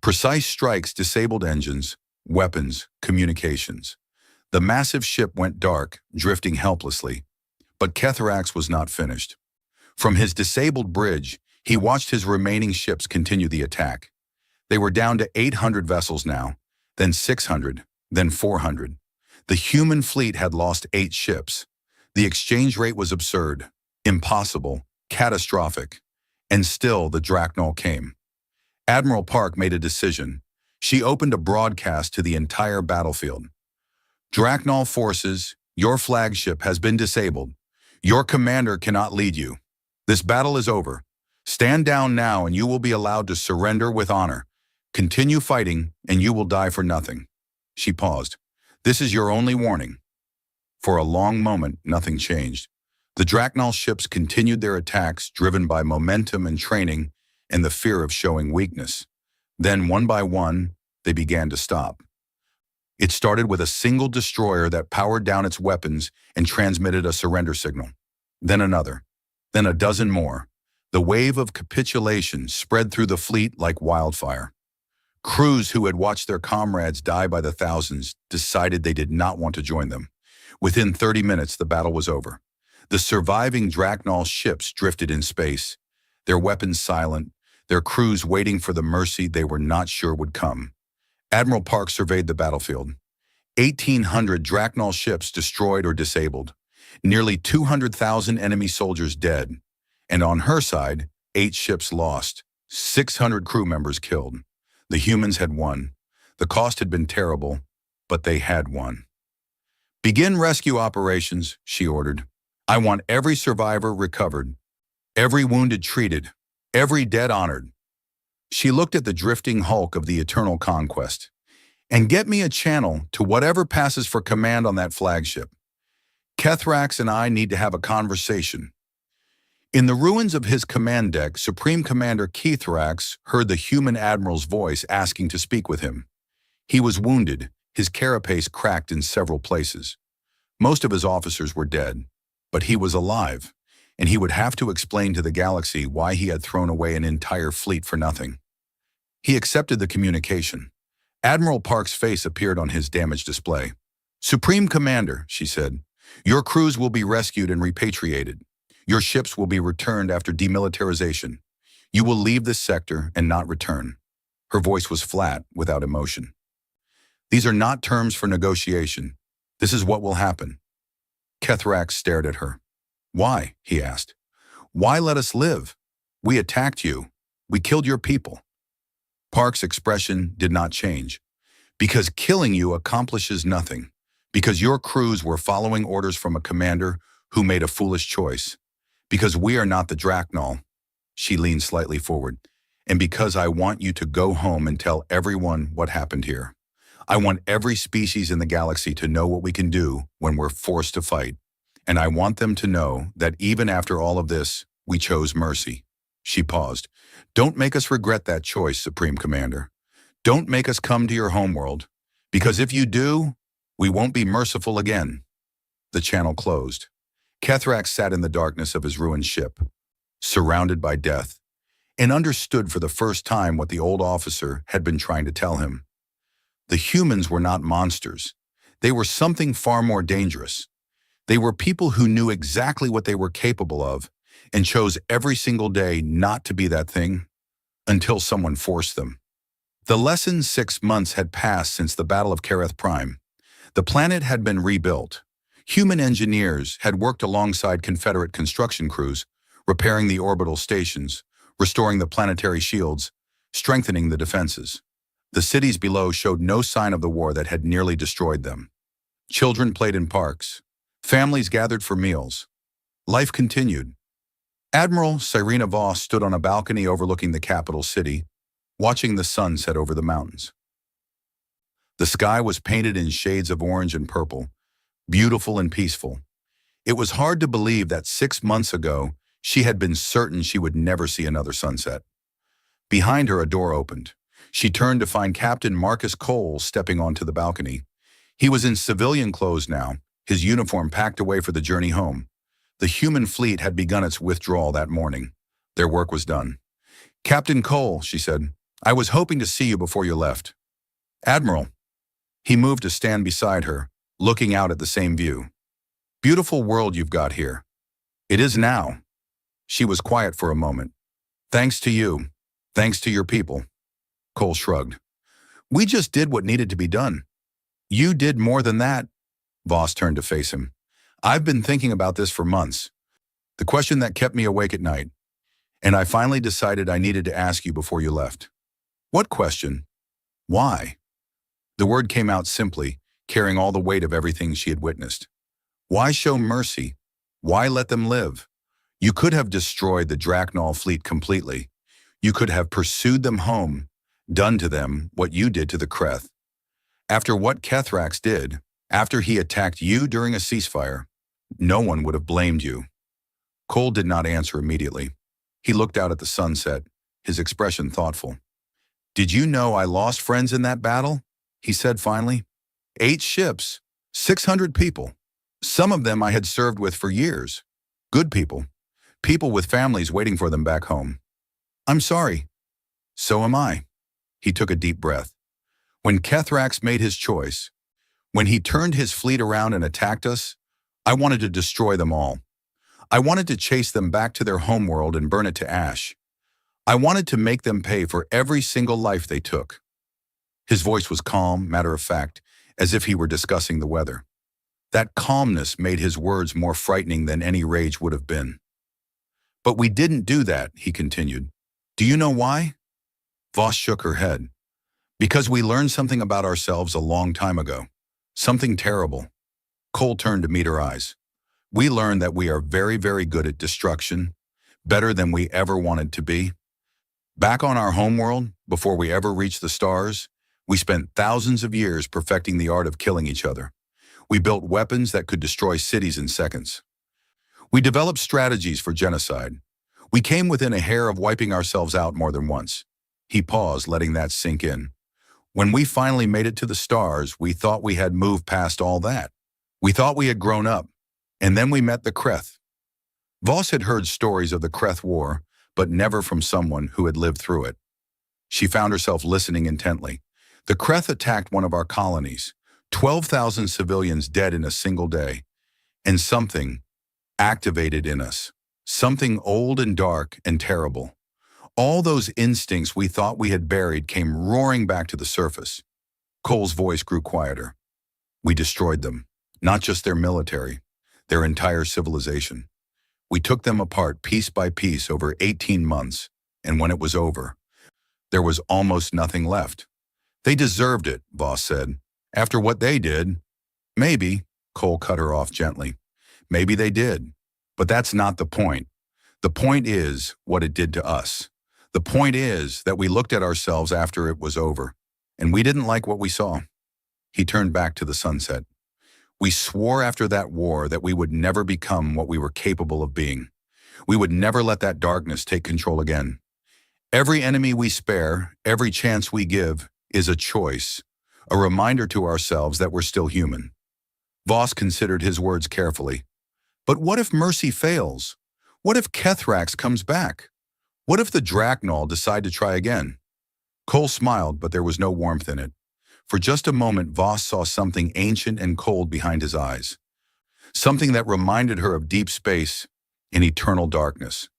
Precise strikes disabled engines, weapons, communications. The massive ship went dark, drifting helplessly. But Kethrax was not finished. From his disabled bridge, he watched his remaining ships continue the attack. They were down to 800 vessels now, then 600, then 400. The human fleet had lost 8 ships. The exchange rate was absurd, impossible, catastrophic. And still the Draknol came. Admiral Park made a decision. She opened a broadcast to the entire battlefield. "Draknol forces, your flagship has been disabled. Your commander cannot lead you. This battle is over. Stand down now and you will be allowed to surrender with honor. Continue fighting and you will die for nothing." She paused. "This is your only warning." For a long moment, nothing changed. The Draknol ships continued their attacks, driven by momentum and training and the fear of showing weakness. Then, one by one, they began to stop. It started with a single destroyer that powered down its weapons and transmitted a surrender signal. Then another. Then a dozen more. The wave of capitulation spread through the fleet like wildfire. Crews who had watched their comrades die by the thousands decided they did not want to join them. Within 30 minutes, the battle was over. The surviving Draknol ships drifted in space, their weapons silent, their crews waiting for the mercy they were not sure would come. Admiral Park surveyed the battlefield. 1,800 Drachnol ships destroyed or disabled, nearly 200,000 enemy soldiers dead, and on her side, 8 ships lost, 600 crew members killed. The humans had won. The cost had been terrible, but they had won. "Begin rescue operations," she ordered. "I want every survivor recovered, every wounded treated, every dead honored." She looked at the drifting hulk of the Eternal Conquest. "And get me a channel to whatever passes for command on that flagship. Kethrax and I need to have a conversation." In the ruins of his command deck, Supreme Commander Kethrax heard the human admiral's voice asking to speak with him. He was wounded, his carapace cracked in several places. Most of his officers were dead, but he was alive, and he would have to explain to the galaxy why he had thrown away an entire fleet for nothing. He accepted the communication. Admiral Park's face appeared on his damaged display. "Supreme Commander," she said, "your crews will be rescued and repatriated. Your ships will be returned after demilitarization. You will leave this sector and not return." Her voice was flat, without emotion. "These are not terms for negotiation. This is what will happen." Kethrax stared at her. "Why?" he asked. "Why let us live? We attacked you. We killed your people." Park's expression did not change. "Because killing you accomplishes nothing. Because your crews were following orders from a commander who made a foolish choice. Because we are not the Drachnol." She leaned slightly forward. "And because I want you to go home and tell everyone what happened here. I want every species in the galaxy to know what we can do when we're forced to fight. And I want them to know that even after all of this, we chose mercy." She paused. "Don't make us regret that choice, Supreme Commander. Don't make us come to your homeworld. Because if you do, we won't be merciful again." The channel closed. Kethrax sat in the darkness of his ruined ship, surrounded by death, and understood for the first time what the old officer had been trying to tell him. The humans were not monsters. They were something far more dangerous. They were people who knew exactly what they were capable of and chose every single day not to be that thing until someone forced them. The lesson 6 months had passed since the Battle of Kareth Prime. The planet had been rebuilt. Human engineers had worked alongside Confederate construction crews, repairing the orbital stations, restoring the planetary shields, strengthening the defenses. The cities below showed no sign of the war that had nearly destroyed them. Children played in parks. Families gathered for meals. Life continued. Admiral Cyrena Voss stood on a balcony overlooking the capital city, watching the sun set over the mountains. The sky was painted in shades of orange and purple, beautiful and peaceful. It was hard to believe that 6 months ago, she had been certain she would never see another sunset. Behind her, a door opened. She turned to find Captain Marcus Cole stepping onto the balcony. He was in civilian clothes now, his uniform packed away for the journey home. The human fleet had begun its withdrawal that morning. Their work was done. "Captain Cole," she said, "I was hoping to see you before you left." "Admiral." He moved to stand beside her, looking out at the same view. "Beautiful world you've got here." "It is now." She was quiet for a moment. "Thanks to you. Thanks to your people." Cole shrugged. "We just did what needed to be done." "You did more than that." Voss turned to face him. "I've been thinking about this for months. The question that kept me awake at night. And I finally decided I needed to ask you before you left." "What question?" "Why?" The word came out simply, carrying all the weight of everything she had witnessed. "Why show mercy? Why let them live? You could have destroyed the Drachnol fleet completely. You could have pursued them home, done to them what you did to the Kreth. After what Kethrax did, after he attacked you during a ceasefire, no one would have blamed you." Cole did not answer immediately. He looked out at the sunset, his expression thoughtful. "Did you know I lost friends in that battle?" he said finally. 8 ships, 600 people. Some of them I had served with for years. Good people. People with families waiting for them back home. "I'm sorry." "So am I." He took a deep breath. "When Kethrax made his choice, when he turned his fleet around and attacked us, I wanted to destroy them all. I wanted to chase them back to their homeworld and burn it to ash. I wanted to make them pay for every single life they took." His voice was calm, matter of fact, as if he were discussing the weather. That calmness made his words more frightening than any rage would have been. "But we didn't do that," he continued. "Do you know why?" Voss shook her head. "Because we learned something about ourselves a long time ago. Something terrible." Cole turned to meet her eyes. "We learned that we are very, very good at destruction, better than we ever wanted to be. Back on our homeworld, before we ever reached the stars, we spent thousands of years perfecting the art of killing each other. We built weapons that could destroy cities in seconds. We developed strategies for genocide. We came within a hair of wiping ourselves out more than once." He paused, letting that sink in. "When we finally made it to the stars, we thought we had moved past all that. We thought we had grown up. And then we met the Kreth." Voss had heard stories of the Kreth War, but never from someone who had lived through it. She found herself listening intently. "The Kreth attacked one of our colonies, 12,000 civilians dead in a single day, and something activated in us, something old and dark and terrible. All those instincts we thought we had buried came roaring back to the surface." Cole's voice grew quieter. "We destroyed them, not just their military, their entire civilization. We took them apart piece by piece over 18 months, and when it was over, there was almost nothing left. They deserved it," Voss said. "After what they did." "Maybe," Cole cut her off gently. "Maybe they did. But that's not the point. The point is what it did to us. The point is that we looked at ourselves after it was over, and we didn't like what we saw." He turned back to the sunset. "We swore after that war that we would never become what we were capable of being. We would never let that darkness take control again. Every enemy we spare, every chance we give, is a choice, a reminder to ourselves that we're still human." Voss considered his words carefully. "But what if mercy fails? What if Kethrax comes back? What if the Draknol decide to try again?" Cole smiled, but there was no warmth in it. For just a moment, Voss saw something ancient and cold behind his eyes, something that reminded her of deep space and eternal darkness.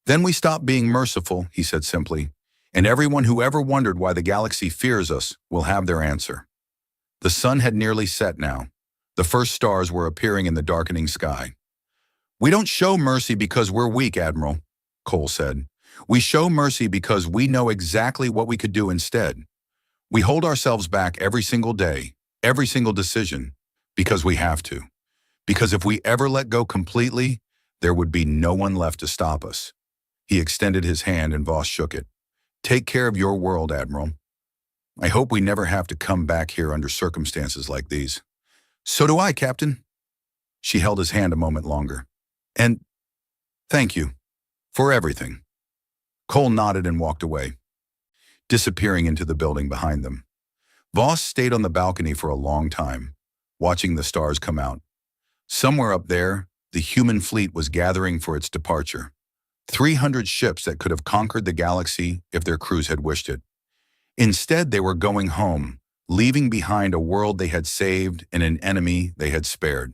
"Then we stop being merciful," he said simply, "and everyone who ever wondered why the galaxy fears us will have their answer." The sun had nearly set now. The first stars were appearing in the darkening sky. "We don't show mercy because we're weak, Admiral," Cole said. "We show mercy because we know exactly what we could do instead. We hold ourselves back every single day, every single decision, because we have to. Because if we ever let go completely, there would be no one left to stop us." He extended his hand and Voss shook it. "Take care of your world, Admiral. I hope we never have to come back here under circumstances like these." "So do I, Captain." She held his hand a moment longer. "And thank you for everything." Cole nodded and walked away, disappearing into the building behind them. Voss stayed on the balcony for a long time, watching the stars come out. Somewhere up there, the human fleet was gathering for its departure. 300 ships that could have conquered the galaxy if their crews had wished it. Instead, they were going home, leaving behind a world they had saved and an enemy they had spared.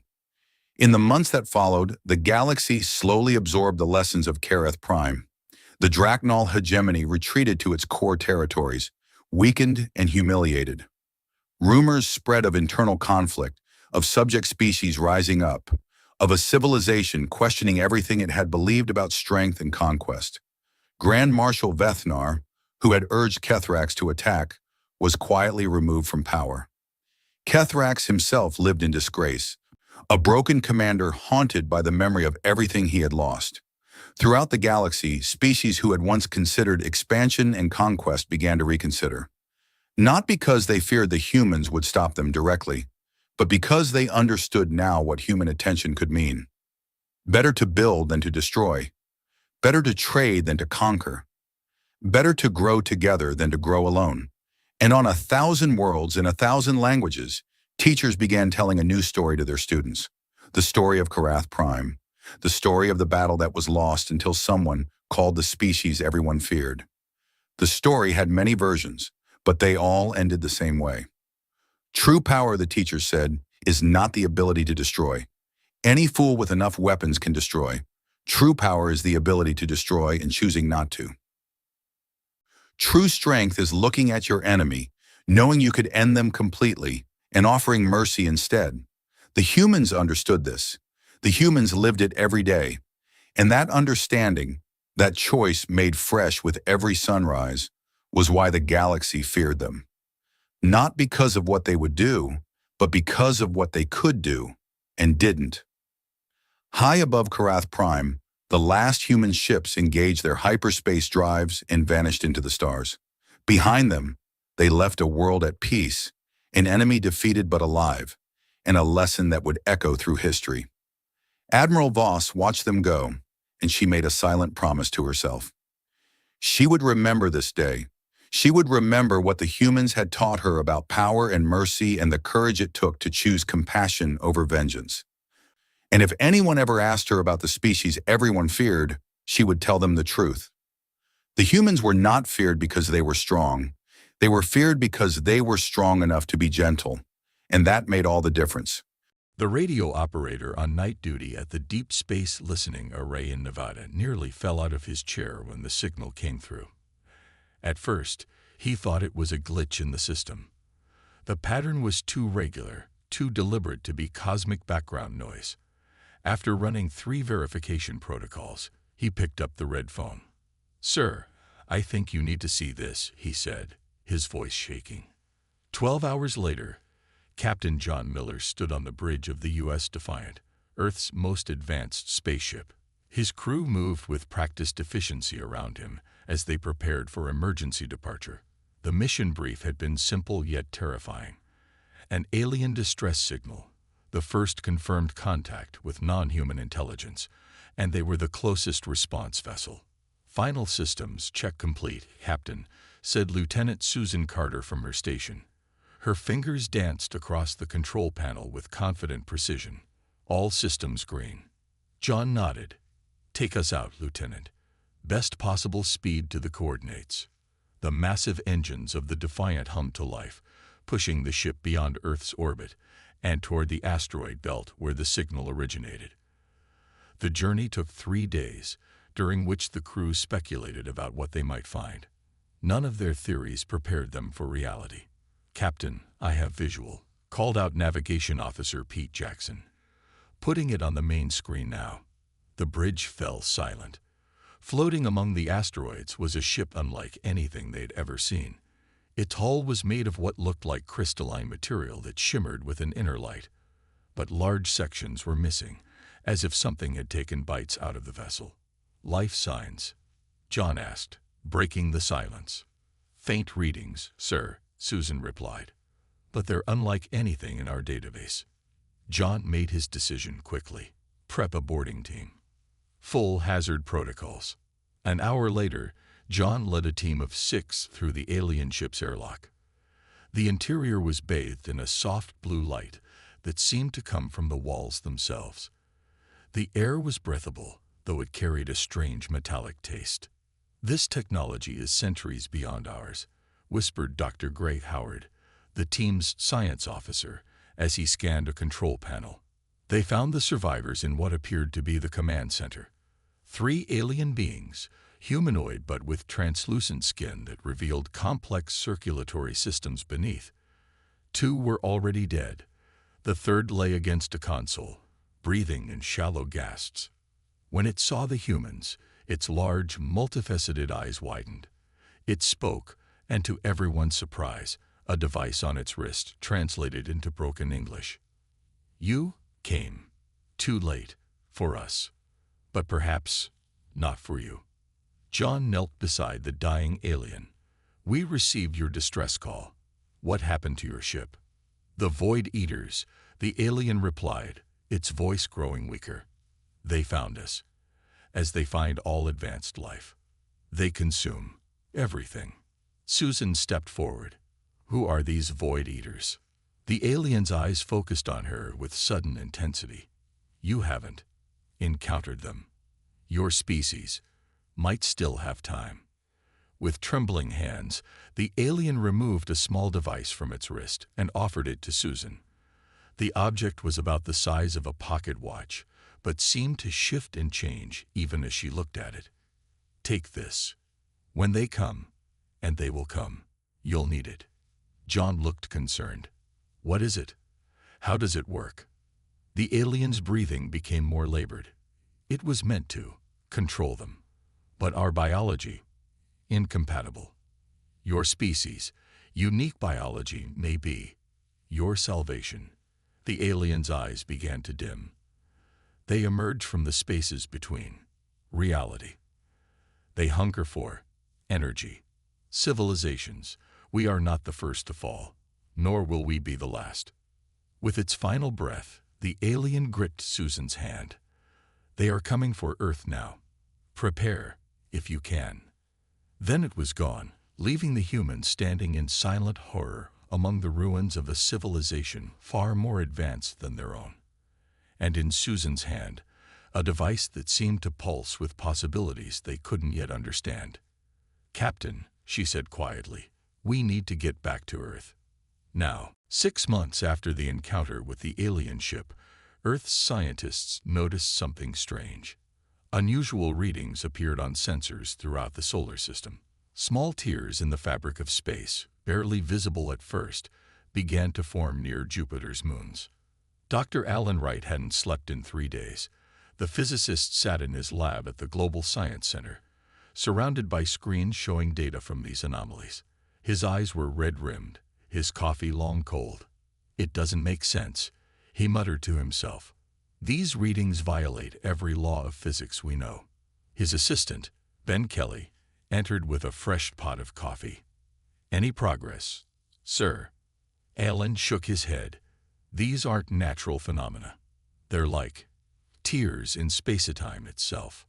In the months that followed, the galaxy slowly absorbed the lessons of Kareth Prime. The Draknol hegemony retreated to its core territories, weakened and humiliated. Rumors spread of internal conflict, of subject species rising up, of a civilization questioning everything it had believed about strength and conquest. Grand Marshal Vethnar, who had urged Kethrax to attack, was quietly removed from power. Kethrax himself lived in disgrace, a broken commander haunted by the memory of everything he had lost. Throughout the galaxy, species who had once considered expansion and conquest began to reconsider. Not because they feared the humans would stop them directly, but because they understood now what human attention could mean. Better to build than to destroy. Better to trade than to conquer. Better to grow together than to grow alone. And on 1,000 worlds in 1,000 languages, teachers began telling a new story to their students. The story of Kareth Prime. The story of the battle that was lost until someone called the species everyone feared. The story had many versions, but they all ended the same way. True power, the teachers said, is not the ability to destroy. Any fool with enough weapons can destroy. True power is the ability to destroy and choosing not to. True strength is looking at your enemy, knowing you could end them completely, and offering mercy instead. The humans understood this. The humans lived it every day. And that understanding, that choice made fresh with every sunrise, was why the galaxy feared them. Not because of what they would do, but because of what they could do and didn't. High above Karath Prime, the last human ships engaged their hyperspace drives and vanished into the stars. Behind them, they left a world at peace, an enemy defeated but alive, and a lesson that would echo through history. Admiral Voss watched them go, and she made a silent promise to herself. She would remember this day. She would remember what the humans had taught her about power and mercy and the courage it took to choose compassion over vengeance. And if anyone ever asked her about the species everyone feared, she would tell them the truth. The humans were not feared because they were strong. They were feared because they were strong enough to be gentle, and that made all the difference. The radio operator on night duty at the Deep Space Listening Array in Nevada nearly fell out of his chair when the signal came through. At first, he thought it was a glitch in the system. The pattern was too regular, too deliberate to be cosmic background noise. After running 3 verification protocols, he picked up the red phone. "Sir, I think you need to see this," he said, his voice shaking. 12 hours later, Captain John Miller stood on the bridge of the U.S. Defiant, Earth's most advanced spaceship. His crew moved with practiced efficiency around him as they prepared for emergency departure. The mission brief had been simple yet terrifying. An alien distress signal, the first confirmed contact with non-human intelligence, and they were the closest response vessel. "Final systems check complete, Captain," said Lieutenant Susan Carter from her station. Her fingers danced across the control panel with confident precision. "All systems green." John nodded. "Take us out, Lieutenant. Best possible speed to the coordinates." The massive engines of the Defiant hummed to life, pushing the ship beyond Earth's orbit and toward the asteroid belt where the signal originated. The journey took 3 days, during which the crew speculated about what they might find. None of their theories prepared them for reality. "Captain, I have visual," called out Navigation Officer Pete Jackson. Putting it on the main screen now. The bridge fell silent. Floating among the asteroids was a ship unlike anything they'd ever seen. Its hull was made of what looked like crystalline material that shimmered with an inner light. But large sections were missing, as if something had taken bites out of the vessel. "Life signs?" John asked, breaking the silence. "Faint readings, sir," Susan replied. "But they're unlike anything in our database." John made his decision quickly. Prep a boarding team. Full hazard protocols. An hour later, John led a team of 6 through the alien ship's airlock. The interior was bathed in a soft blue light that seemed to come from the walls themselves. The air was breathable, though it carried a strange metallic taste. "This technology is centuries beyond ours," whispered Dr. Gray Howard, the team's science officer, as he scanned a control panel. They found the survivors in what appeared to be the command center. 3 alien beings, humanoid but with translucent skin that revealed complex circulatory systems beneath. 2 were already dead. The third lay against a console, breathing in shallow gasps. When it saw the humans, its large, multifaceted eyes widened. It spoke, and to everyone's surprise, a device on its wrist translated into broken English. "You came too late for us, but perhaps not for you." John knelt beside the dying alien. "We received your distress call. What happened to your ship?" "The Void Eaters," the alien replied, its voice growing weaker. "They found us, as they find all advanced life. They consume everything." Susan stepped forward. "Who are these Void Eaters?" The alien's eyes focused on her with sudden intensity. "You haven't encountered them. Your species might still have time." With trembling hands, the alien removed a small device from its wrist and offered it to Susan. The object was about the size of a pocket watch, but seemed to shift and change even as she looked at it. "Take this. When they come, and they will come, you'll need it." John looked concerned. What is it? How does it work? The aliens' breathing became more labored. It was meant to control them. But our biology, incompatible. Your species, unique biology may be your salvation. The aliens' eyes began to dim. They emerge from the spaces between reality. They hunger for energy. Civilizations, we are not the first to fall, nor will we be the last. With its final breath, the alien gripped Susan's hand. They are coming for Earth now. Prepare, if you can. Then it was gone, leaving the humans standing in silent horror among the ruins of a civilization far more advanced than their own. And in Susan's hand, a device that seemed to pulse with possibilities they couldn't yet understand. "Captain," she said quietly, "we need to get back to Earth." Now, 6 months after the encounter with the alien ship, Earth's scientists noticed something strange. Unusual readings appeared on sensors throughout the solar system. Small tears in the fabric of space, barely visible at first, began to form near Jupiter's moons. Dr. Alan Wright hadn't slept in 3 days. The physicist sat in his lab at the Global Science Center, surrounded by screens showing data from these anomalies. His eyes were red-rimmed, his coffee long cold. "It doesn't make sense," he muttered to himself. "These readings violate every law of physics we know." His assistant, Ben Kelly, entered with a fresh pot of coffee. "Any progress, sir?" Alan shook his head. "These aren't natural phenomena. They're like tears in space-time itself."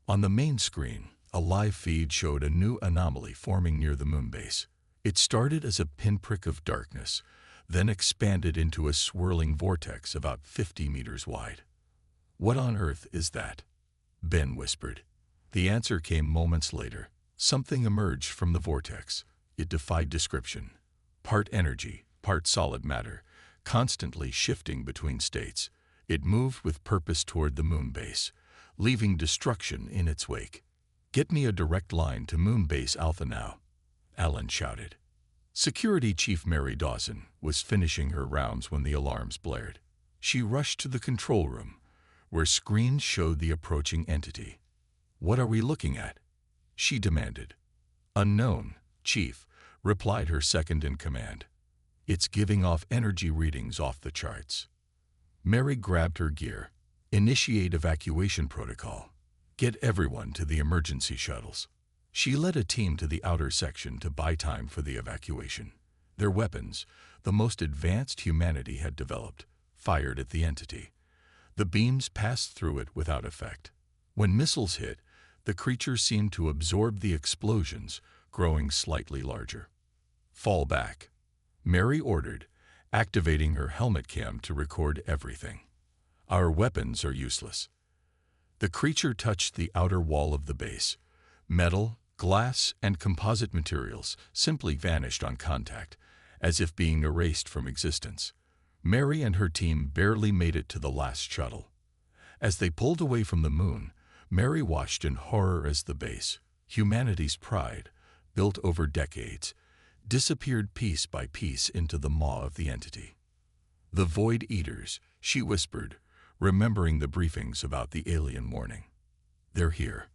On the main screen, a live feed showed a new anomaly forming near the moon base. It started as a pinprick of darkness, then expanded into a swirling vortex about 50 meters wide. "What on earth is that?" Ben whispered. The answer came moments later. Something emerged from the vortex. It defied description. Part energy, part solid matter, constantly shifting between states. It moved with purpose toward the moon base, leaving destruction in its wake. "Get me a direct line to Moon Base Alpha now," Alan shouted. Security Chief Mary Dawson was finishing her rounds when the alarms blared. She rushed to the control room, where screens showed the approaching entity. "What are we looking at?" she demanded. "Unknown, Chief," replied her second-in-command. "It's giving off energy readings off the charts." Mary grabbed her gear. "Initiate evacuation protocol. Get everyone to the emergency shuttles." She led a team to the outer section to buy time for the evacuation. Their weapons, the most advanced humanity had developed, fired at the entity. The beams passed through it without effect. When missiles hit, the creature seemed to absorb the explosions, growing slightly larger. "Fall back," Mary ordered, activating her helmet cam to record everything. "Our weapons are useless." The creature touched the outer wall of the base. Metal, glass, and composite materials simply vanished on contact, as if being erased from existence. Mary and her team barely made it to the last shuttle. As they pulled away from the moon, Mary watched in horror as the base, humanity's pride, built over decades, disappeared piece by piece into the maw of the entity. "The Void Eaters," she whispered, remembering the briefings about the alien warning. "They're here."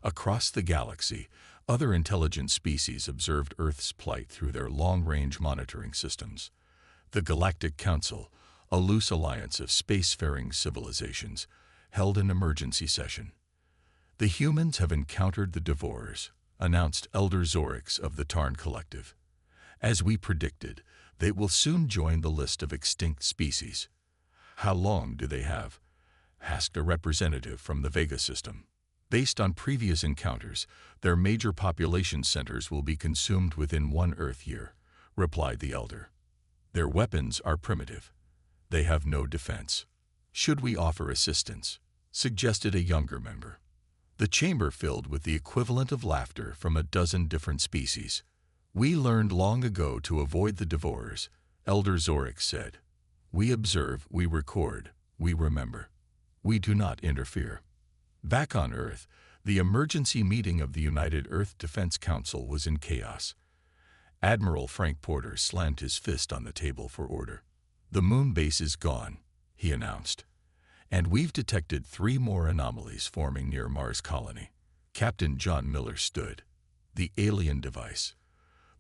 Across the galaxy, other intelligent species observed Earth's plight through their long-range monitoring systems. The Galactic Council, a loose alliance of spacefaring civilizations, held an emergency session. "The humans have encountered the Devourers," announced Elder Zorix of the Tarn Collective. "As we predicted, they will soon join the list of extinct species." "How long do they have?" asked a representative from the Vega system. "Based on previous encounters, their major population centers will be consumed within 1 Earth year," replied the Elder. "Their weapons are primitive. They have no defense." "Should we offer assistance?" suggested a younger member. The chamber filled with the equivalent of laughter from a dozen different species. "We learned long ago to avoid the Devourers," Elder Zorix said. "We observe, we record, we remember. We do not interfere." Back on Earth, the emergency meeting of the United Earth Defense Council was in chaos. Admiral Frank Porter slammed his fist on the table for order. "The moon base is gone," he announced. "And we've detected 3 more anomalies forming near Mars colony." Captain John Miller stood. "The alien device.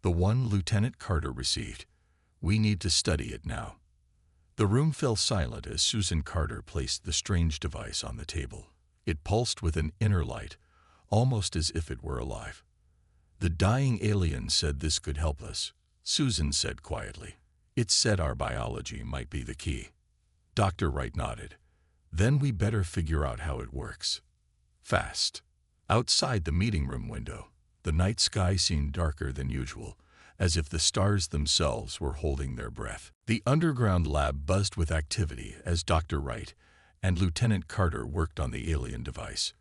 The one Lieutenant Carter received. We need to study it now." The room fell silent as Susan Carter placed the strange device on the table. It pulsed with an inner light, almost as if it were alive. "The dying alien said this could help us," Susan said quietly. "It said our biology might be the key." Dr. Wright nodded. "Then we better figure out how it works. Fast." Outside the meeting room window, the night sky seemed darker than usual, as if the stars themselves were holding their breath. The underground lab buzzed with activity as Dr. Wright and Lieutenant Carter worked on the alien device.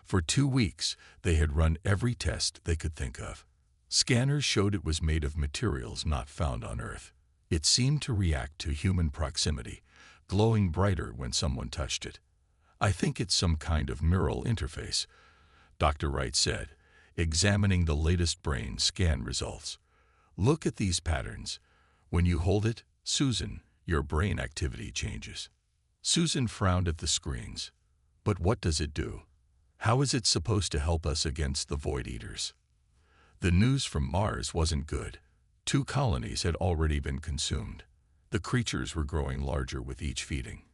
For 2 weeks, they had run every test they could think of. Scanners showed it was made of materials not found on Earth. It seemed to react to human proximity, glowing brighter when someone touched it. "I think it's some kind of neural interface," Dr. Wright said, examining the latest brain scan results. "Look at these patterns. When you hold it, Susan, your brain activity changes." Susan frowned at the screens. "But what does it do? How is it supposed to help us against the Void Eaters?" The news from Mars wasn't good. 2 colonies had already been consumed. The creatures were growing larger with each feeding.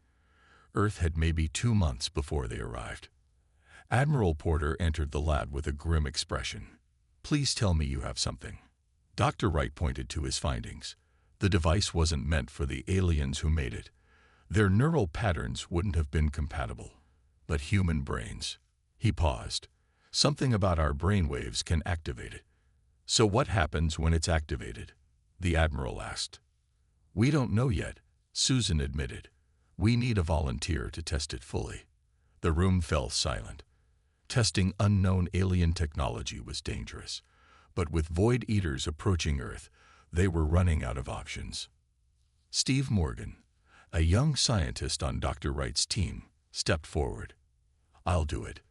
Earth had maybe 2 months before they arrived. Admiral Porter entered the lab with a grim expression. "Please tell me you have something." Dr. Wright pointed to his findings. The device wasn't meant for the aliens who made it. Their neural patterns wouldn't have been compatible. But human brains. He paused. "Something about our brainwaves can activate it." "So what happens when it's activated?" the Admiral asked. "We don't know yet," Susan admitted. "We need a volunteer to test it fully." The room fell silent. Testing unknown alien technology was dangerous. But with Void Eaters approaching Earth, they were running out of options. Steve Morgan, a young scientist on Dr. Wright's team, stepped forward. "I'll do it."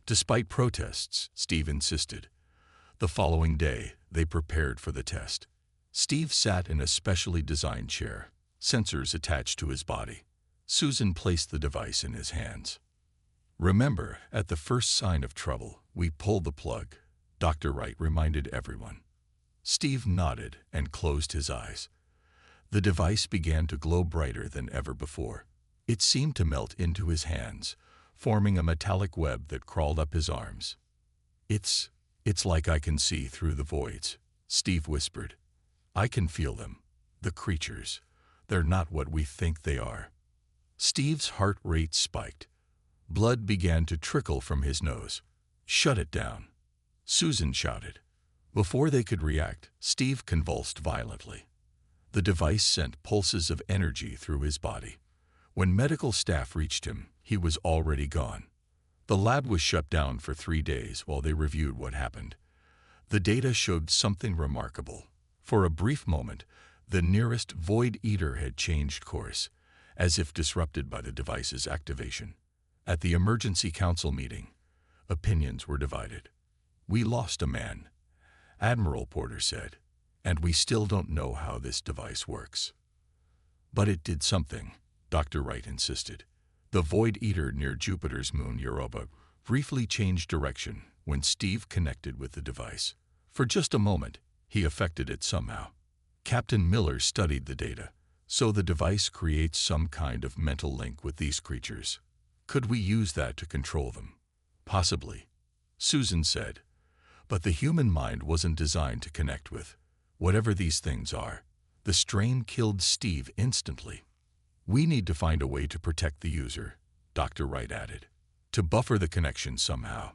Despite protests, Steve insisted. The following day, they prepared for the test. Steve sat in a specially designed chair, sensors attached to his body. Susan placed the device in his hands. "Remember, at the first sign of trouble, we pull the plug," Dr. Wright reminded everyone. Steve nodded and closed his eyes. The device began to glow brighter than ever before. It seemed to melt into his hands, forming a metallic web that crawled up his arms. It's like I can see through the voids," Steve whispered. "I can feel them. The creatures. They're not what we think they are." Steve's heart rate spiked. Blood began to trickle from his nose. "Shut it down," Susan shouted. Before they could react, Steve convulsed violently. The device sent pulses of energy through his body. When medical staff reached him, he was already gone. The lab was shut down for 3 days while they reviewed what happened. The data showed something remarkable. For a brief moment, the nearest Void Eater had changed course, as if disrupted by the device's activation. At the emergency council meeting, opinions were divided. "We lost a man," Admiral Porter said, "and we still don't know how this device works." "But it did something," Dr. Wright insisted. The Void Eater near Jupiter's moon Europa briefly changed direction when Steve connected with the device. For just a moment, he affected it somehow. Captain Miller studied the data. "So the device creates some kind of mental link with these creatures. Could we use that to control them?" "Possibly," Susan said. "But the human mind wasn't designed to connect with whatever these things are." The strain killed Steve instantly. "We need to find a way to protect the user," Dr. Wright added, "to buffer the connection somehow."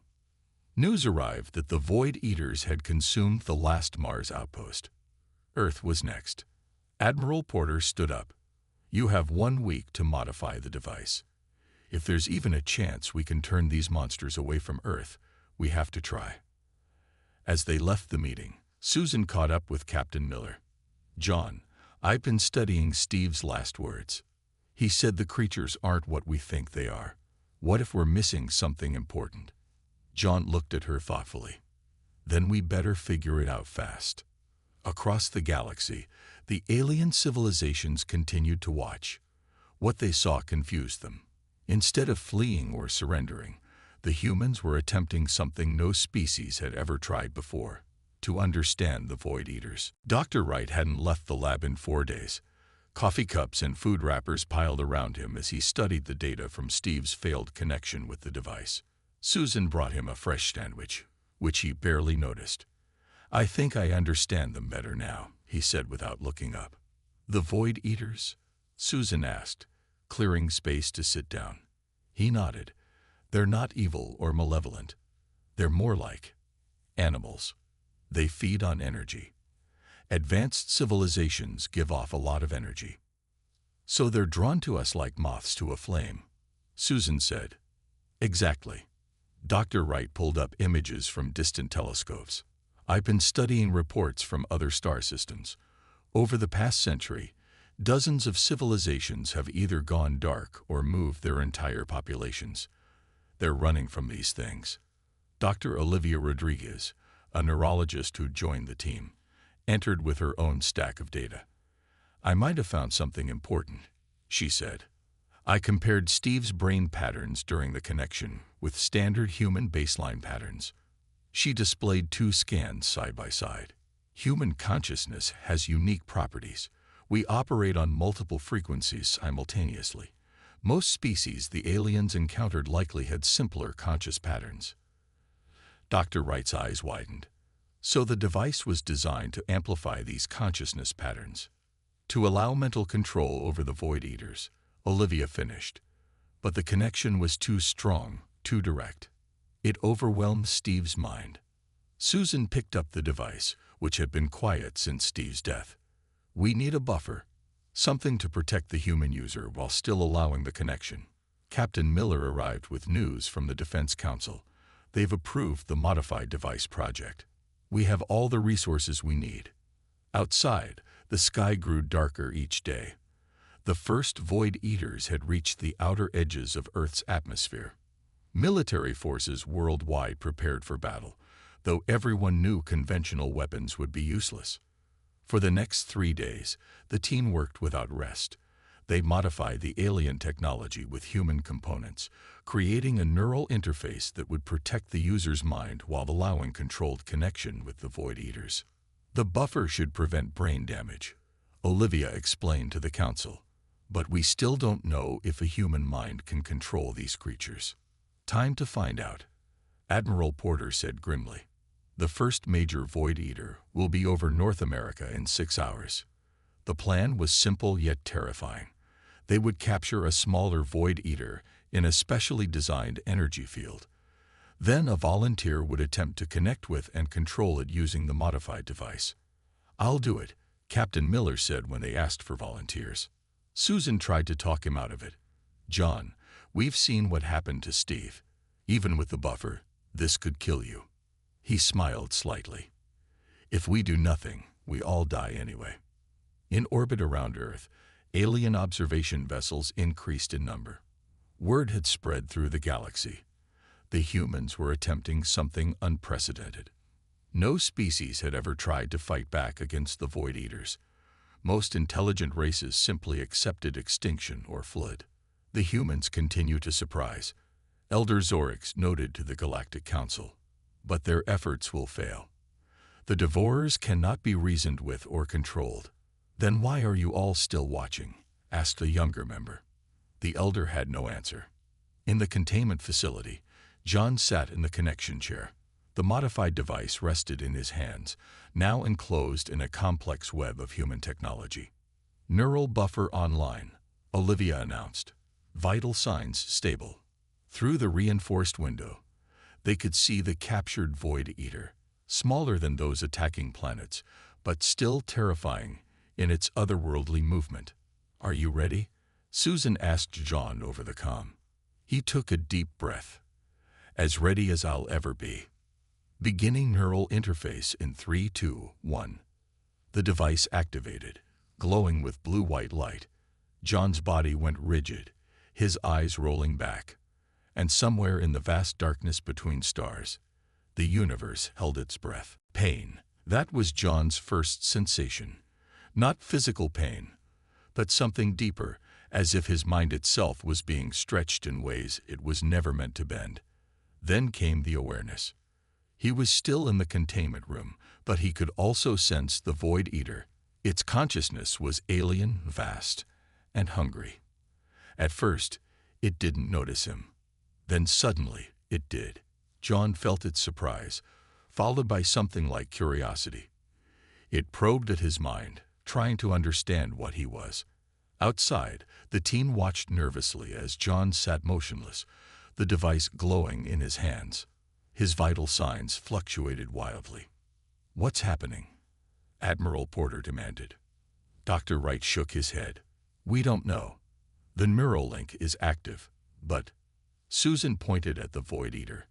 News arrived that the Void Eaters had consumed the last Mars outpost. Earth was next. Admiral Porter stood up. "You have 1 week to modify the device. If there's even a chance we can turn these monsters away from Earth, we have to try." As they left the meeting, Susan caught up with Captain Miller. "John, I've been studying Steve's last words. He said the creatures aren't what we think they are. What if we're missing something important?" John looked at her thoughtfully. "Then we better figure it out fast." Across the galaxy, the alien civilizations continued to watch. What they saw confused them. Instead of fleeing or surrendering, the humans were attempting something no species had ever tried before: to understand the Void Eaters. Dr. Wright hadn't left the lab in 4 days. Coffee cups and food wrappers piled around him as he studied the data from Steve's failed connection with the device. Susan brought him a fresh sandwich, which he barely noticed. "I think I understand them better now," he said without looking up. "The Void Eaters?" Susan asked, clearing space to sit down. He nodded. "They're not evil or malevolent. They're more like animals. They feed on energy. Advanced civilizations give off a lot of energy. So they're drawn to us like moths to a flame," Susan said. "Exactly." Dr. Wright pulled up images from distant telescopes. "I've been studying reports from other star systems. Over the past century, dozens of civilizations have either gone dark or moved their entire populations. They're running from these things." Dr. Olivia Rodriguez, a neurologist who joined the team, entered with her own stack of data. "I might have found something important," she said. "I compared Steve's brain patterns during the connection with standard human baseline patterns." She displayed 2 scans side by side. "Human consciousness has unique properties. We operate on multiple frequencies simultaneously. Most species the aliens encountered likely had simpler conscious patterns." Dr. Wright's eyes widened. So the device was designed to amplify these consciousness patterns, to allow mental control over the Void Eaters, Olivia finished. But the connection was too strong, too direct. It overwhelmed Steve's mind. Susan picked up the device, which had been quiet since Steve's death. "We need a buffer, something to protect the human user while still allowing the connection." Captain Miller arrived with news from the Defense Council. "They've approved the modified device project. We have all the resources we need." Outside, the sky grew darker each day. The first Void Eaters had reached the outer edges of Earth's atmosphere. Military forces worldwide prepared for battle, though everyone knew conventional weapons would be useless. For the next 3 days, the team worked without rest. They modified the alien technology with human components, creating a neural interface that would protect the user's mind while allowing controlled connection with the Void Eaters. "The buffer should prevent brain damage," Olivia explained to the council. "But we still don't know if a human mind can control these creatures." "Time to find out," Admiral Porter said grimly. "The first major Void Eater will be over North America in 6 hours." The plan was simple yet terrifying. They would capture a smaller Void Eater in a specially designed energy field. Then a volunteer would attempt to connect with and control it using the modified device. "I'll do it," Captain Miller said when they asked for volunteers. Susan tried to talk him out of it. "John, we've seen what happened to Steve. Even with the buffer, this could kill you." He smiled slightly. "If we do nothing, we all die anyway." In orbit around Earth, alien observation vessels increased in number. Word had spread through the galaxy. The humans were attempting something unprecedented. No species had ever tried to fight back against the Void Eaters. Most intelligent races simply accepted extinction or fled. The humans continue to surprise, Elder Zorix noted to the Galactic Council. But their efforts will fail. The Devourers cannot be reasoned with or controlled. "Then why are you all still watching?" asked a younger member. The elder had no answer. In the containment facility, John sat in the connection chair. The modified device rested in his hands, now enclosed in a complex web of human technology. "Neural buffer online," Olivia announced. "Vital signs stable." Through the reinforced window, they could see the captured Void Eater, smaller than those attacking planets, but still terrifying in its otherworldly movement. "Are you ready?" Susan asked John over the comm. He took a deep breath. "As ready as I'll ever be." Beginning neural interface in 3, 2, 1. The device activated, glowing with blue-white light. John's body went rigid, his eyes rolling back. And somewhere in the vast darkness between stars, the universe held its breath. Pain, That was John's first sensation. Not physical pain, but something deeper, as if his mind itself was being stretched in ways it was never meant to bend. Then came the awareness. He was still in the containment room, but he could also sense the Void Eater. Its consciousness was alien, vast, and hungry. At first, it didn't notice him. Then suddenly, it did. John felt its surprise, followed by something like curiosity. It probed at his mind, trying to understand what he was. Outside, the team watched nervously as John sat motionless, the device glowing in his hands. His vital signs fluctuated wildly. "What's happening?" Admiral Porter demanded. Dr. Wright shook his head. "We don't know. The neural link is active, but—" Susan pointed at the Void Eater.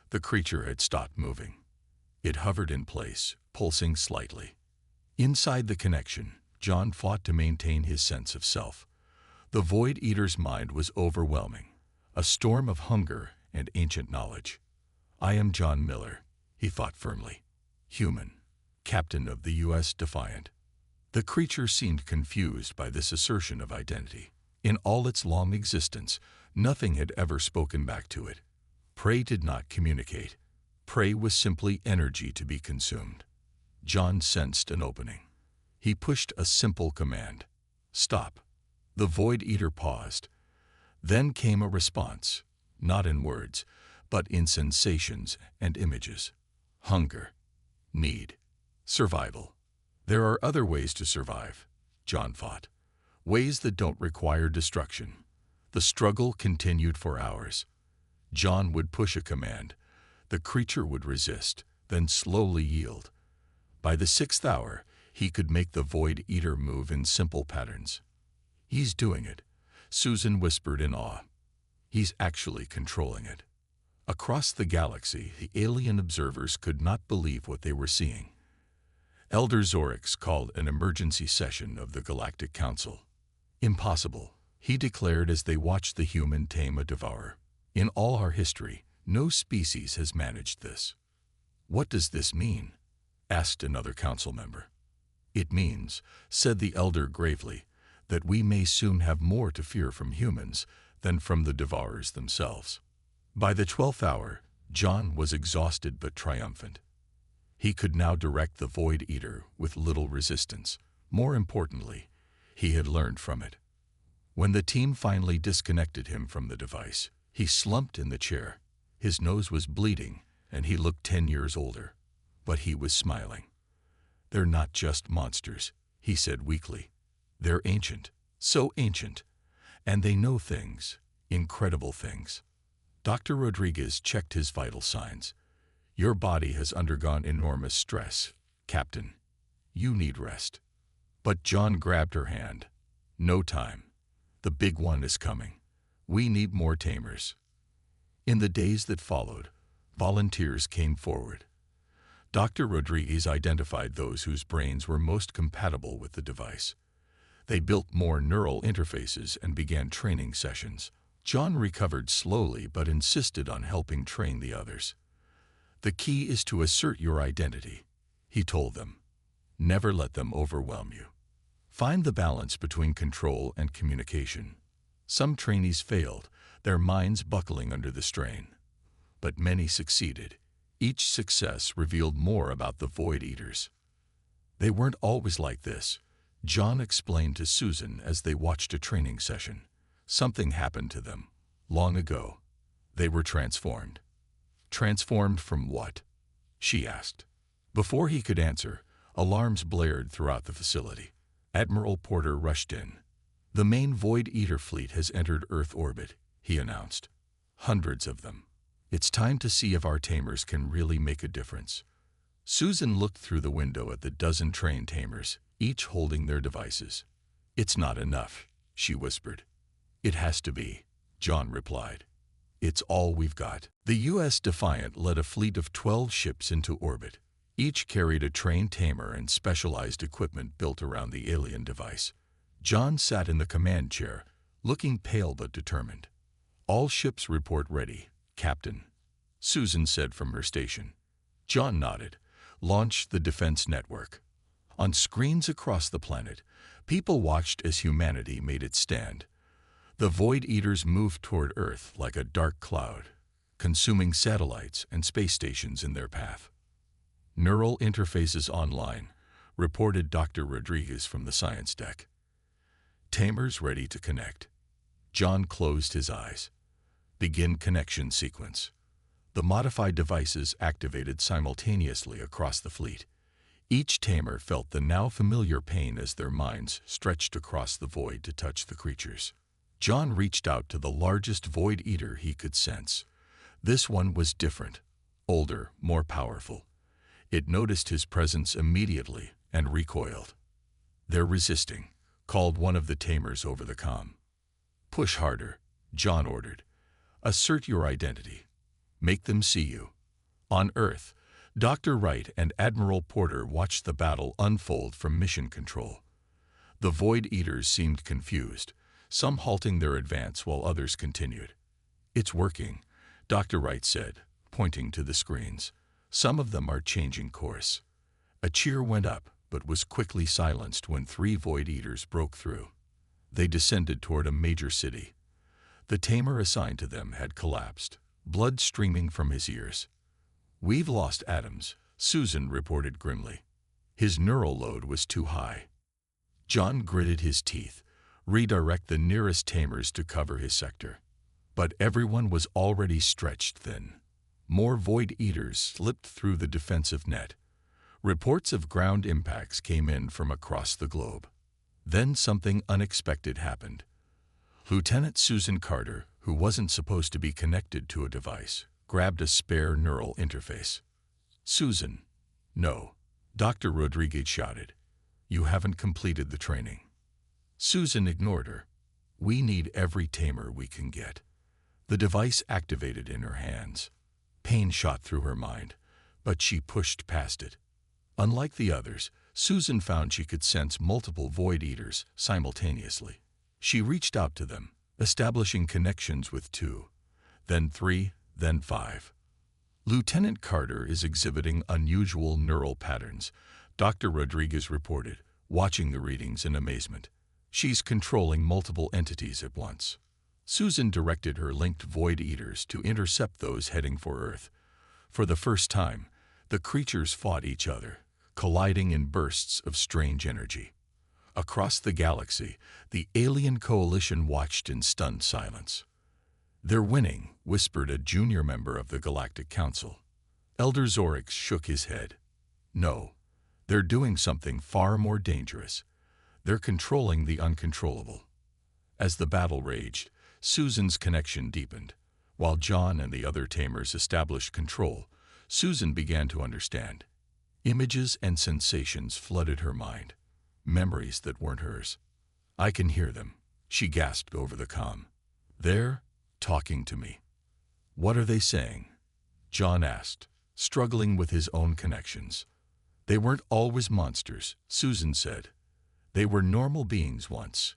The creature had stopped moving. It hovered in place, pulsing slightly. Inside the connection, John fought to maintain his sense of self. The Void Eater's mind was overwhelming, a storm of hunger and ancient knowledge. "I am John Miller," he thought firmly. "Human, captain of the U.S. Defiant." The creature seemed confused by this assertion of identity. In all its long existence, nothing had ever spoken back to it. Prey did not communicate. Prey was simply energy to be consumed. John sensed an opening. He pushed a simple command. "Stop." The Void Eater paused. Then came a response, not in words, but in sensations and images. Hunger, need, survival. There are other ways to survive, John thought. Ways that don't require destruction. The struggle continued for hours. John would push a command. The creature would resist, then slowly yield. By the 6th hour, he could make the Void Eater move in simple patterns. "He's doing it," Susan whispered in awe. "He's actually controlling it." Across the galaxy, the alien observers could not believe what they were seeing. Elder Zorix called an emergency session of the Galactic Council. "Impossible," he declared as they watched the human tame a devourer. "In all our history, no species has managed this." "What does this mean?" asked another council member. "It means," said the elder gravely, "that we may soon have more to fear from humans than from the devourers themselves." By the 12th hour, John was exhausted but triumphant. He could now direct the Void Eater with little resistance. More importantly, he had learned from it. When the team finally disconnected him from the device, he slumped in the chair. His nose was bleeding, and he looked 10 years older. But he was smiling. "They're not just monsters," he said weakly. "They're ancient, so ancient. And they know things, incredible things." Dr. Rodriguez checked his vital signs. "Your body has undergone enormous stress, Captain. You need rest." But John grabbed her hand. "No time. The big one is coming. We need more tamers." In the days that followed, volunteers came forward. Dr. Rodriguez identified those whose brains were most compatible with the device. They built more neural interfaces and began training sessions. John recovered slowly but insisted on helping train the others. "The key is to assert your identity," he told them. "Never let them overwhelm you. Find the balance between control and communication." Some trainees failed, their minds buckling under the strain. But many succeeded. Each success revealed more about the Void Eaters. "They weren't always like this," John explained to Susan as they watched a training session. "Something happened to them. Long ago. They were transformed." "Transformed from what?" she asked. Before he could answer, alarms blared throughout the facility. Admiral Porter rushed in. "The main Void Eater fleet has entered Earth orbit," he announced. "Hundreds of them. It's time to see if our tamers can really make a difference." Susan looked through the window at the dozen trained tamers, each holding their devices. "It's not enough," she whispered. "It has to be," John replied. "It's all we've got." The U.S. Defiant led a fleet of 12 ships into orbit. Each carried a trained tamer and specialized equipment built around the alien device. John sat in the command chair, looking pale but determined. "All ships report ready, Captain," Susan said from her station. John nodded, launched the defense network. On screens across the planet, people watched as humanity made its stand. The Void Eaters moved toward Earth like a dark cloud, consuming satellites and space stations in their path. Neural interfaces online, reported Dr. Rodriguez from the science deck. Tamers ready to connect. John closed his eyes. Begin connection sequence. The modified devices activated simultaneously across the fleet. Each tamer felt the now familiar pain as their minds stretched across the void to touch the creatures. John reached out to the largest Void Eater he could sense. This one was different, older, more powerful. It noticed his presence immediately and recoiled. "They're resisting," called one of the tamers over the comm. "Push harder," John ordered. "Assert your identity. Make them see you." On Earth, Dr. Wright and Admiral Porter watched the battle unfold from mission control. The Void Eaters seemed confused, some halting their advance while others continued. "It's working," Dr. Wright said, pointing to the screens. "Some of them are changing course." A cheer went up, but was quickly silenced when 3 Void Eaters broke through. They descended toward a major city. The tamer assigned to them had collapsed, blood streaming from his ears. "We've lost Adams," Susan reported grimly. His neural load was too high. John gritted his teeth, redirect the nearest tamers to cover his sector. But everyone was already stretched thin. More Void Eaters slipped through the defensive net. Reports of ground impacts came in from across the globe. Then something unexpected happened. Lieutenant Susan Carter, who wasn't supposed to be connected to a device, grabbed a spare neural interface. "Susan." "No," Dr. Rodriguez shouted. "You haven't completed the training." Susan ignored her. "We need every tamer we can get." The device activated in her hands. Pain shot through her mind, but she pushed past it. Unlike the others, Susan found she could sense multiple Void Eaters simultaneously. She reached out to them, establishing connections with 2, then 3, then 5. "Lieutenant Carter is exhibiting unusual neural patterns," Dr. Rodriguez reported, watching the readings in amazement. "She's controlling multiple entities at once." Susan directed her linked Void Eaters to intercept those heading for Earth. For the first time, the creatures fought each other, colliding in bursts of strange energy. Across the galaxy, the alien coalition watched in stunned silence. "They're winning," whispered a junior member of the Galactic Council. Elder Zorix shook his head. "No, they're doing something far more dangerous. They're controlling the uncontrollable." As the battle raged, Susan's connection deepened. While John and the other tamers established control, Susan began to understand. Images and sensations flooded her mind, memories that weren't hers. "I can hear them," she gasped over the comm. "They're talking to me." "What are they saying?" John asked, struggling with his own connections. "They weren't always monsters," Susan said. "They were normal beings once.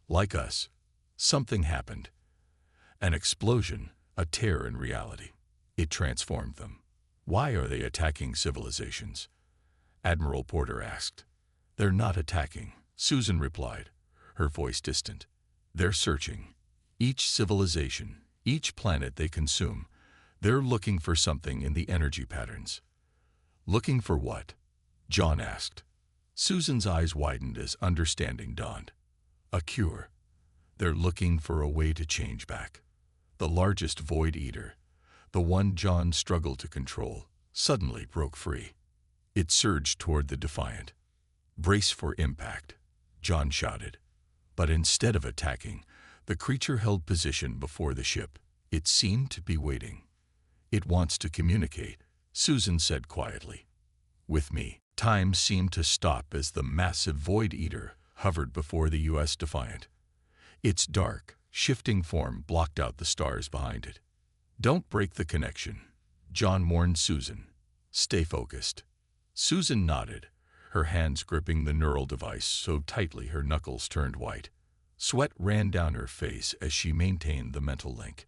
Like us. Something happened. An explosion, a tear in reality. It transformed them." "Why are they attacking civilizations?" Admiral Porter asked. "They're not attacking," Susan replied, her voice distant. "They're searching. Each civilization, each planet they consume, they're looking for something in the energy patterns." "Looking for what?" John asked. Susan's eyes widened as understanding dawned. "A cure. They're looking for a way to change back." The largest Void Eater, the one John struggled to control, suddenly broke free. It surged toward the Defiant. "Brace for impact," John shouted. But instead of attacking, the creature held position before the ship. It seemed to be waiting. "It wants to communicate," Susan said quietly. "With me." Time seemed to stop as the massive Void Eater hovered before the U.S. Defiant. Its dark, shifting form blocked out the stars behind it. "Don't break the connection," John warned Susan. "Stay focused." Susan nodded, her hands gripping the neural device so tightly her knuckles turned white. Sweat ran down her face as she maintained the mental link.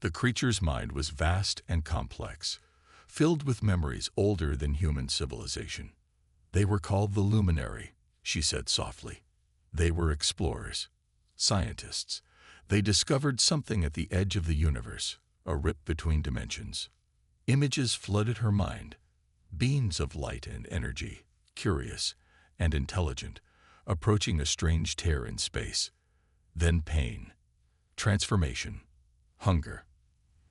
The creature's mind was vast and complex, filled with memories older than human civilization. They were called the Luminary, she said softly. They were explorers, scientists. They discovered something at the edge of the universe, a rip between dimensions. Images flooded her mind, beings of light and energy, curious and intelligent, approaching a strange tear in space. Then pain, transformation, hunger.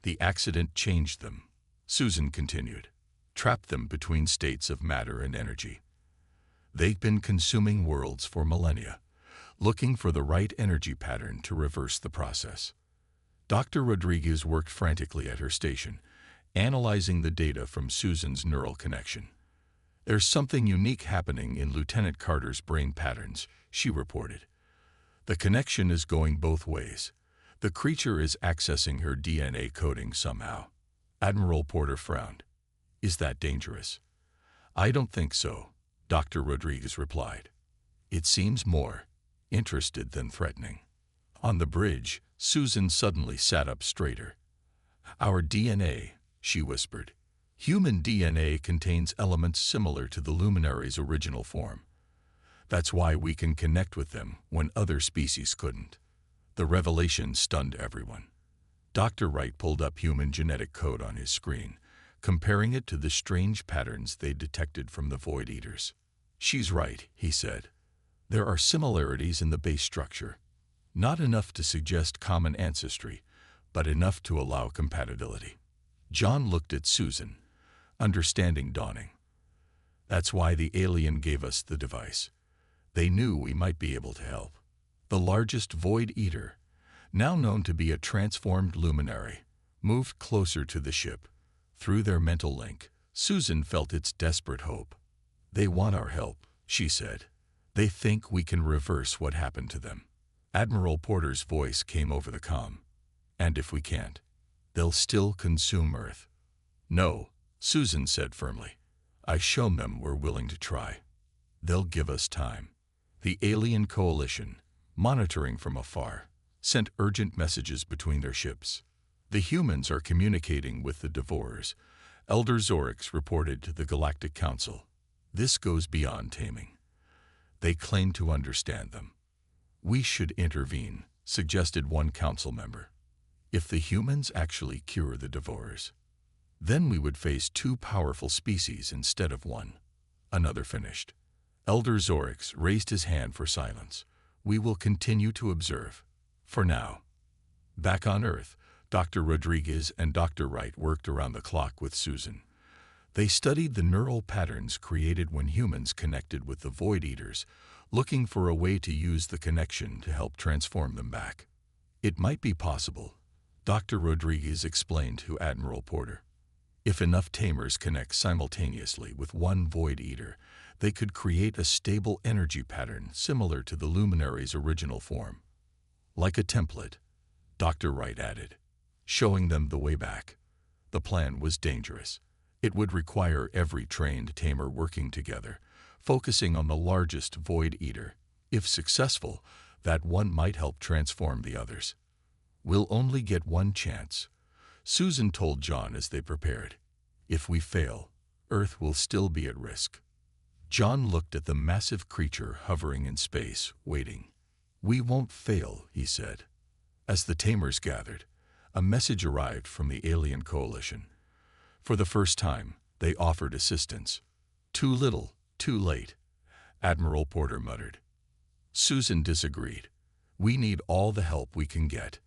The accident changed them, Susan continued, trapped them between states of matter and energy. They've been consuming worlds for millennia, looking for the right energy pattern to reverse the process. Dr. Rodriguez worked frantically at her station, analyzing the data from Susan's neural connection. There's something unique happening in Lieutenant Carter's brain patterns, she reported. The connection is going both ways. The creature is accessing her DNA coding somehow. Admiral Porter frowned. Is that dangerous? I don't think so, Dr. Rodriguez replied. It seems more interested than threatening. On the bridge, Susan suddenly sat up straighter. Our DNA, she whispered. Human DNA contains elements similar to the Luminary's original form. That's why we can connect with them when other species couldn't. The revelation stunned everyone. Dr. Wright pulled up human genetic code on his screen, comparing it to the strange patterns they detected from the Void Eaters. She's right, he said. There are similarities in the base structure. Not enough to suggest common ancestry, but enough to allow compatibility. John looked at Susan, understanding dawning. That's why the alien gave us the device. They knew we might be able to help. The largest Void Eater, now known to be a transformed luminary, moved closer to the ship. Through their mental link, Susan felt its desperate hope. They want our help, she said. They think we can reverse what happened to them. Admiral Porter's voice came over the comm. And if we can't, they'll still consume Earth. No, Susan said firmly. I shown them we're willing to try. They'll give us time. The alien coalition, monitoring from afar, sent urgent messages between their ships. The humans are communicating with the Devourers, Elder Zorix reported to the Galactic Council. This goes beyond taming. They claim to understand them. We should intervene, suggested one council member. If the humans actually cure the Devourers, then we would face two powerful species instead of one. Another finished. Elder Zorix raised his hand for silence. We will continue to observe. For now. Back on Earth, Dr. Rodriguez and Dr. Wright worked around the clock with Susan. They studied the neural patterns created when humans connected with the Void Eaters, looking for a way to use the connection to help transform them back. It might be possible, Dr. Rodriguez explained to Admiral Porter. If enough tamers connect simultaneously with one Void Eater, they could create a stable energy pattern similar to the Luminary's original form. Like a template, Dr. Wright added, showing them the way back. The plan was dangerous. It would require every trained tamer working together, focusing on the largest Void Eater. If successful, that one might help transform the others. We'll only get one chance, Susan told John as they prepared. If we fail, Earth will still be at risk. John looked at the massive creature hovering in space, waiting. We won't fail, he said. As the tamers gathered, a message arrived from the alien coalition. For the first time, they offered assistance. Too little, too late, Admiral Porter muttered. Susan disagreed. We need all the help we can get.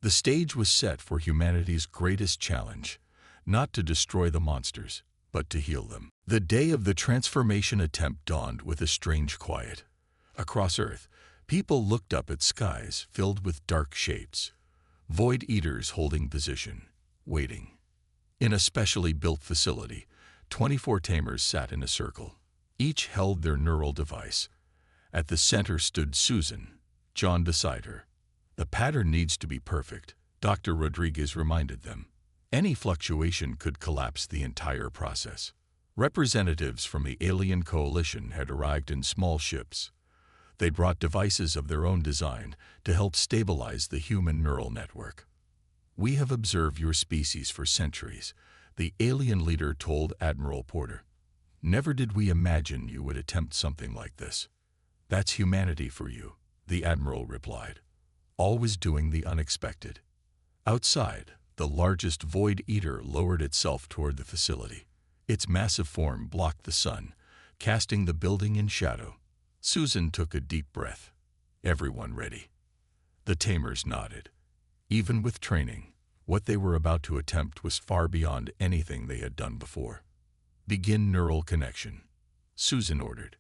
The stage was set for humanity's greatest challenge, not to destroy the monsters, but to heal them. The day of the transformation attempt dawned with a strange quiet. Across Earth, people looked up at skies filled with dark shapes, Void Eaters holding position, waiting. In a specially built facility, 24 tamers sat in a circle. Each held their neural device. At the center stood Susan, John beside her. The pattern needs to be perfect, Dr. Rodriguez reminded them. Any fluctuation could collapse the entire process. Representatives from the alien coalition had arrived in small ships. They brought devices of their own design to help stabilize the human neural network. We have observed your species for centuries, The alien leader told Admiral Porter. "Never did we imagine you would attempt something like this." "That's humanity for you," the Admiral replied, always doing the unexpected. Outside, the largest Void Eater lowered itself toward the facility. Its massive form blocked the sun, casting the building in shadow. Susan took a deep breath. Everyone ready. The tamers nodded. Even with training, what they were about to attempt was far beyond anything they had done before. "Begin neural connection," Susan ordered.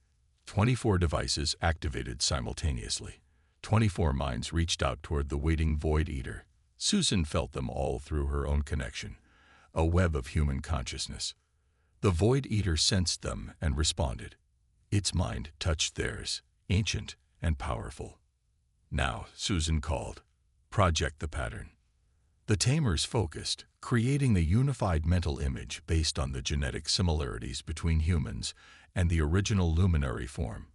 24 devices activated simultaneously. 24 minds reached out toward the waiting Void Eater. Susan felt them all through her own connection, a web of human consciousness. The Void Eater sensed them and responded. Its mind touched theirs, ancient and powerful. "Now," Susan called, "project the pattern." The tamers focused, creating a unified mental image based on the genetic similarities between humans and the original luminary form.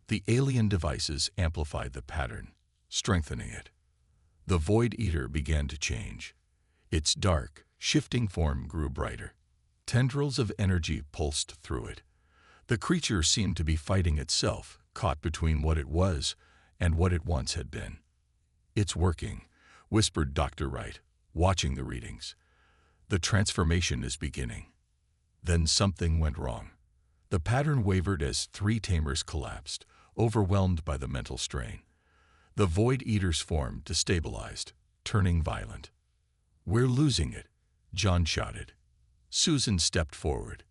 The alien devices amplified the pattern, strengthening it. The Void Eater began to change. Its dark, shifting form grew brighter. Tendrils of energy pulsed through it. The creature seemed to be fighting itself, caught between what it was and what it once had been. "It's working," whispered Dr. Wright, watching the readings. "The transformation is beginning." Then something went wrong. The pattern wavered as 3 tamers collapsed, overwhelmed by the mental strain. The Void Eater's form destabilized, turning violent. "We're losing it," John shouted. Susan stepped forward.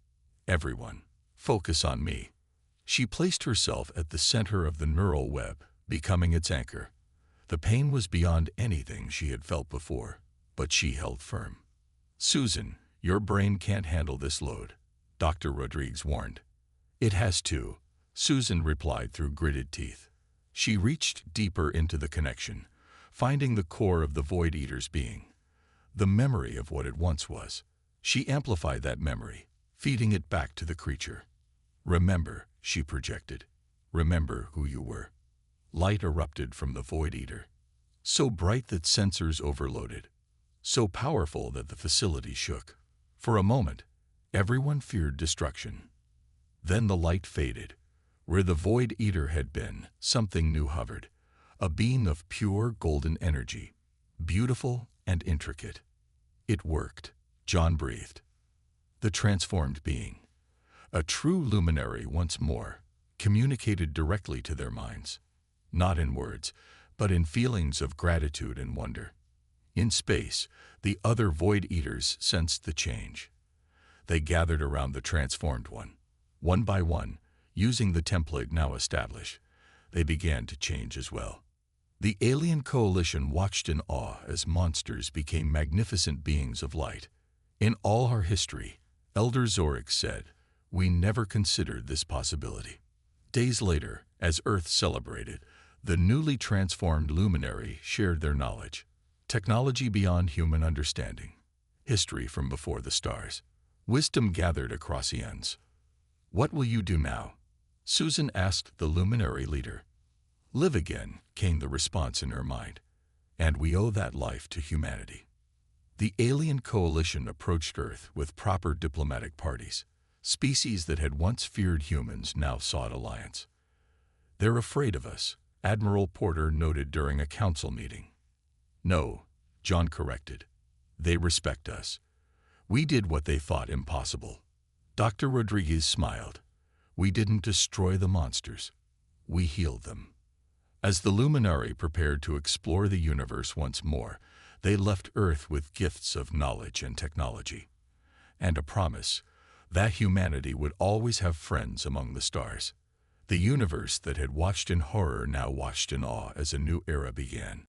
"Everyone, focus on me." She placed herself at the center of the neural web, becoming its anchor. The pain was beyond anything she had felt before, but she held firm. "Susan, your brain can't handle this load," Dr. Rodriguez warned. "It has to," Susan replied through gritted teeth. She reached deeper into the connection, finding the core of the Void Eater's being, the memory of what it once was. She amplified that memory, feeding it back to the creature. "Remember," she projected. "Remember who you were." Light erupted from the Void Eater, so bright that sensors overloaded, so powerful that the facility shook. For a moment, everyone feared destruction. Then the light faded. Where the Void Eater had been, something new hovered, a being of pure golden energy, beautiful and intricate. "It worked," John breathed. The transformed being, a true luminary once more, communicated directly to their minds, not in words, but in feelings of gratitude and wonder. In space, the other Void Eaters sensed the change. They gathered around the transformed one by one, using the template now established. They began to change as well. The alien coalition watched in awe as monsters became magnificent beings of light. "In all our history," Elder Zorik said, "we never considered this possibility." Days later, as Earth celebrated, the newly transformed luminary shared their knowledge. Technology beyond human understanding. History from before the stars. Wisdom gathered across eons. "What will you do now?" Susan asked the luminary leader. "Live again," came the response in her mind. "And we owe that life to humanity." The alien coalition approached Earth with proper diplomatic parties. Species that had once feared humans now sought alliance. "They're afraid of us," Admiral Porter noted during a council meeting. "No," John corrected. "They respect us. We did what they thought impossible." Dr. Rodriguez smiled. "We didn't destroy the monsters. We healed them." As the luminary prepared to explore the universe once more, they left Earth with gifts of knowledge and technology, and a promise that humanity would always have friends among the stars. The universe that had watched in horror now watched in awe as a new era began.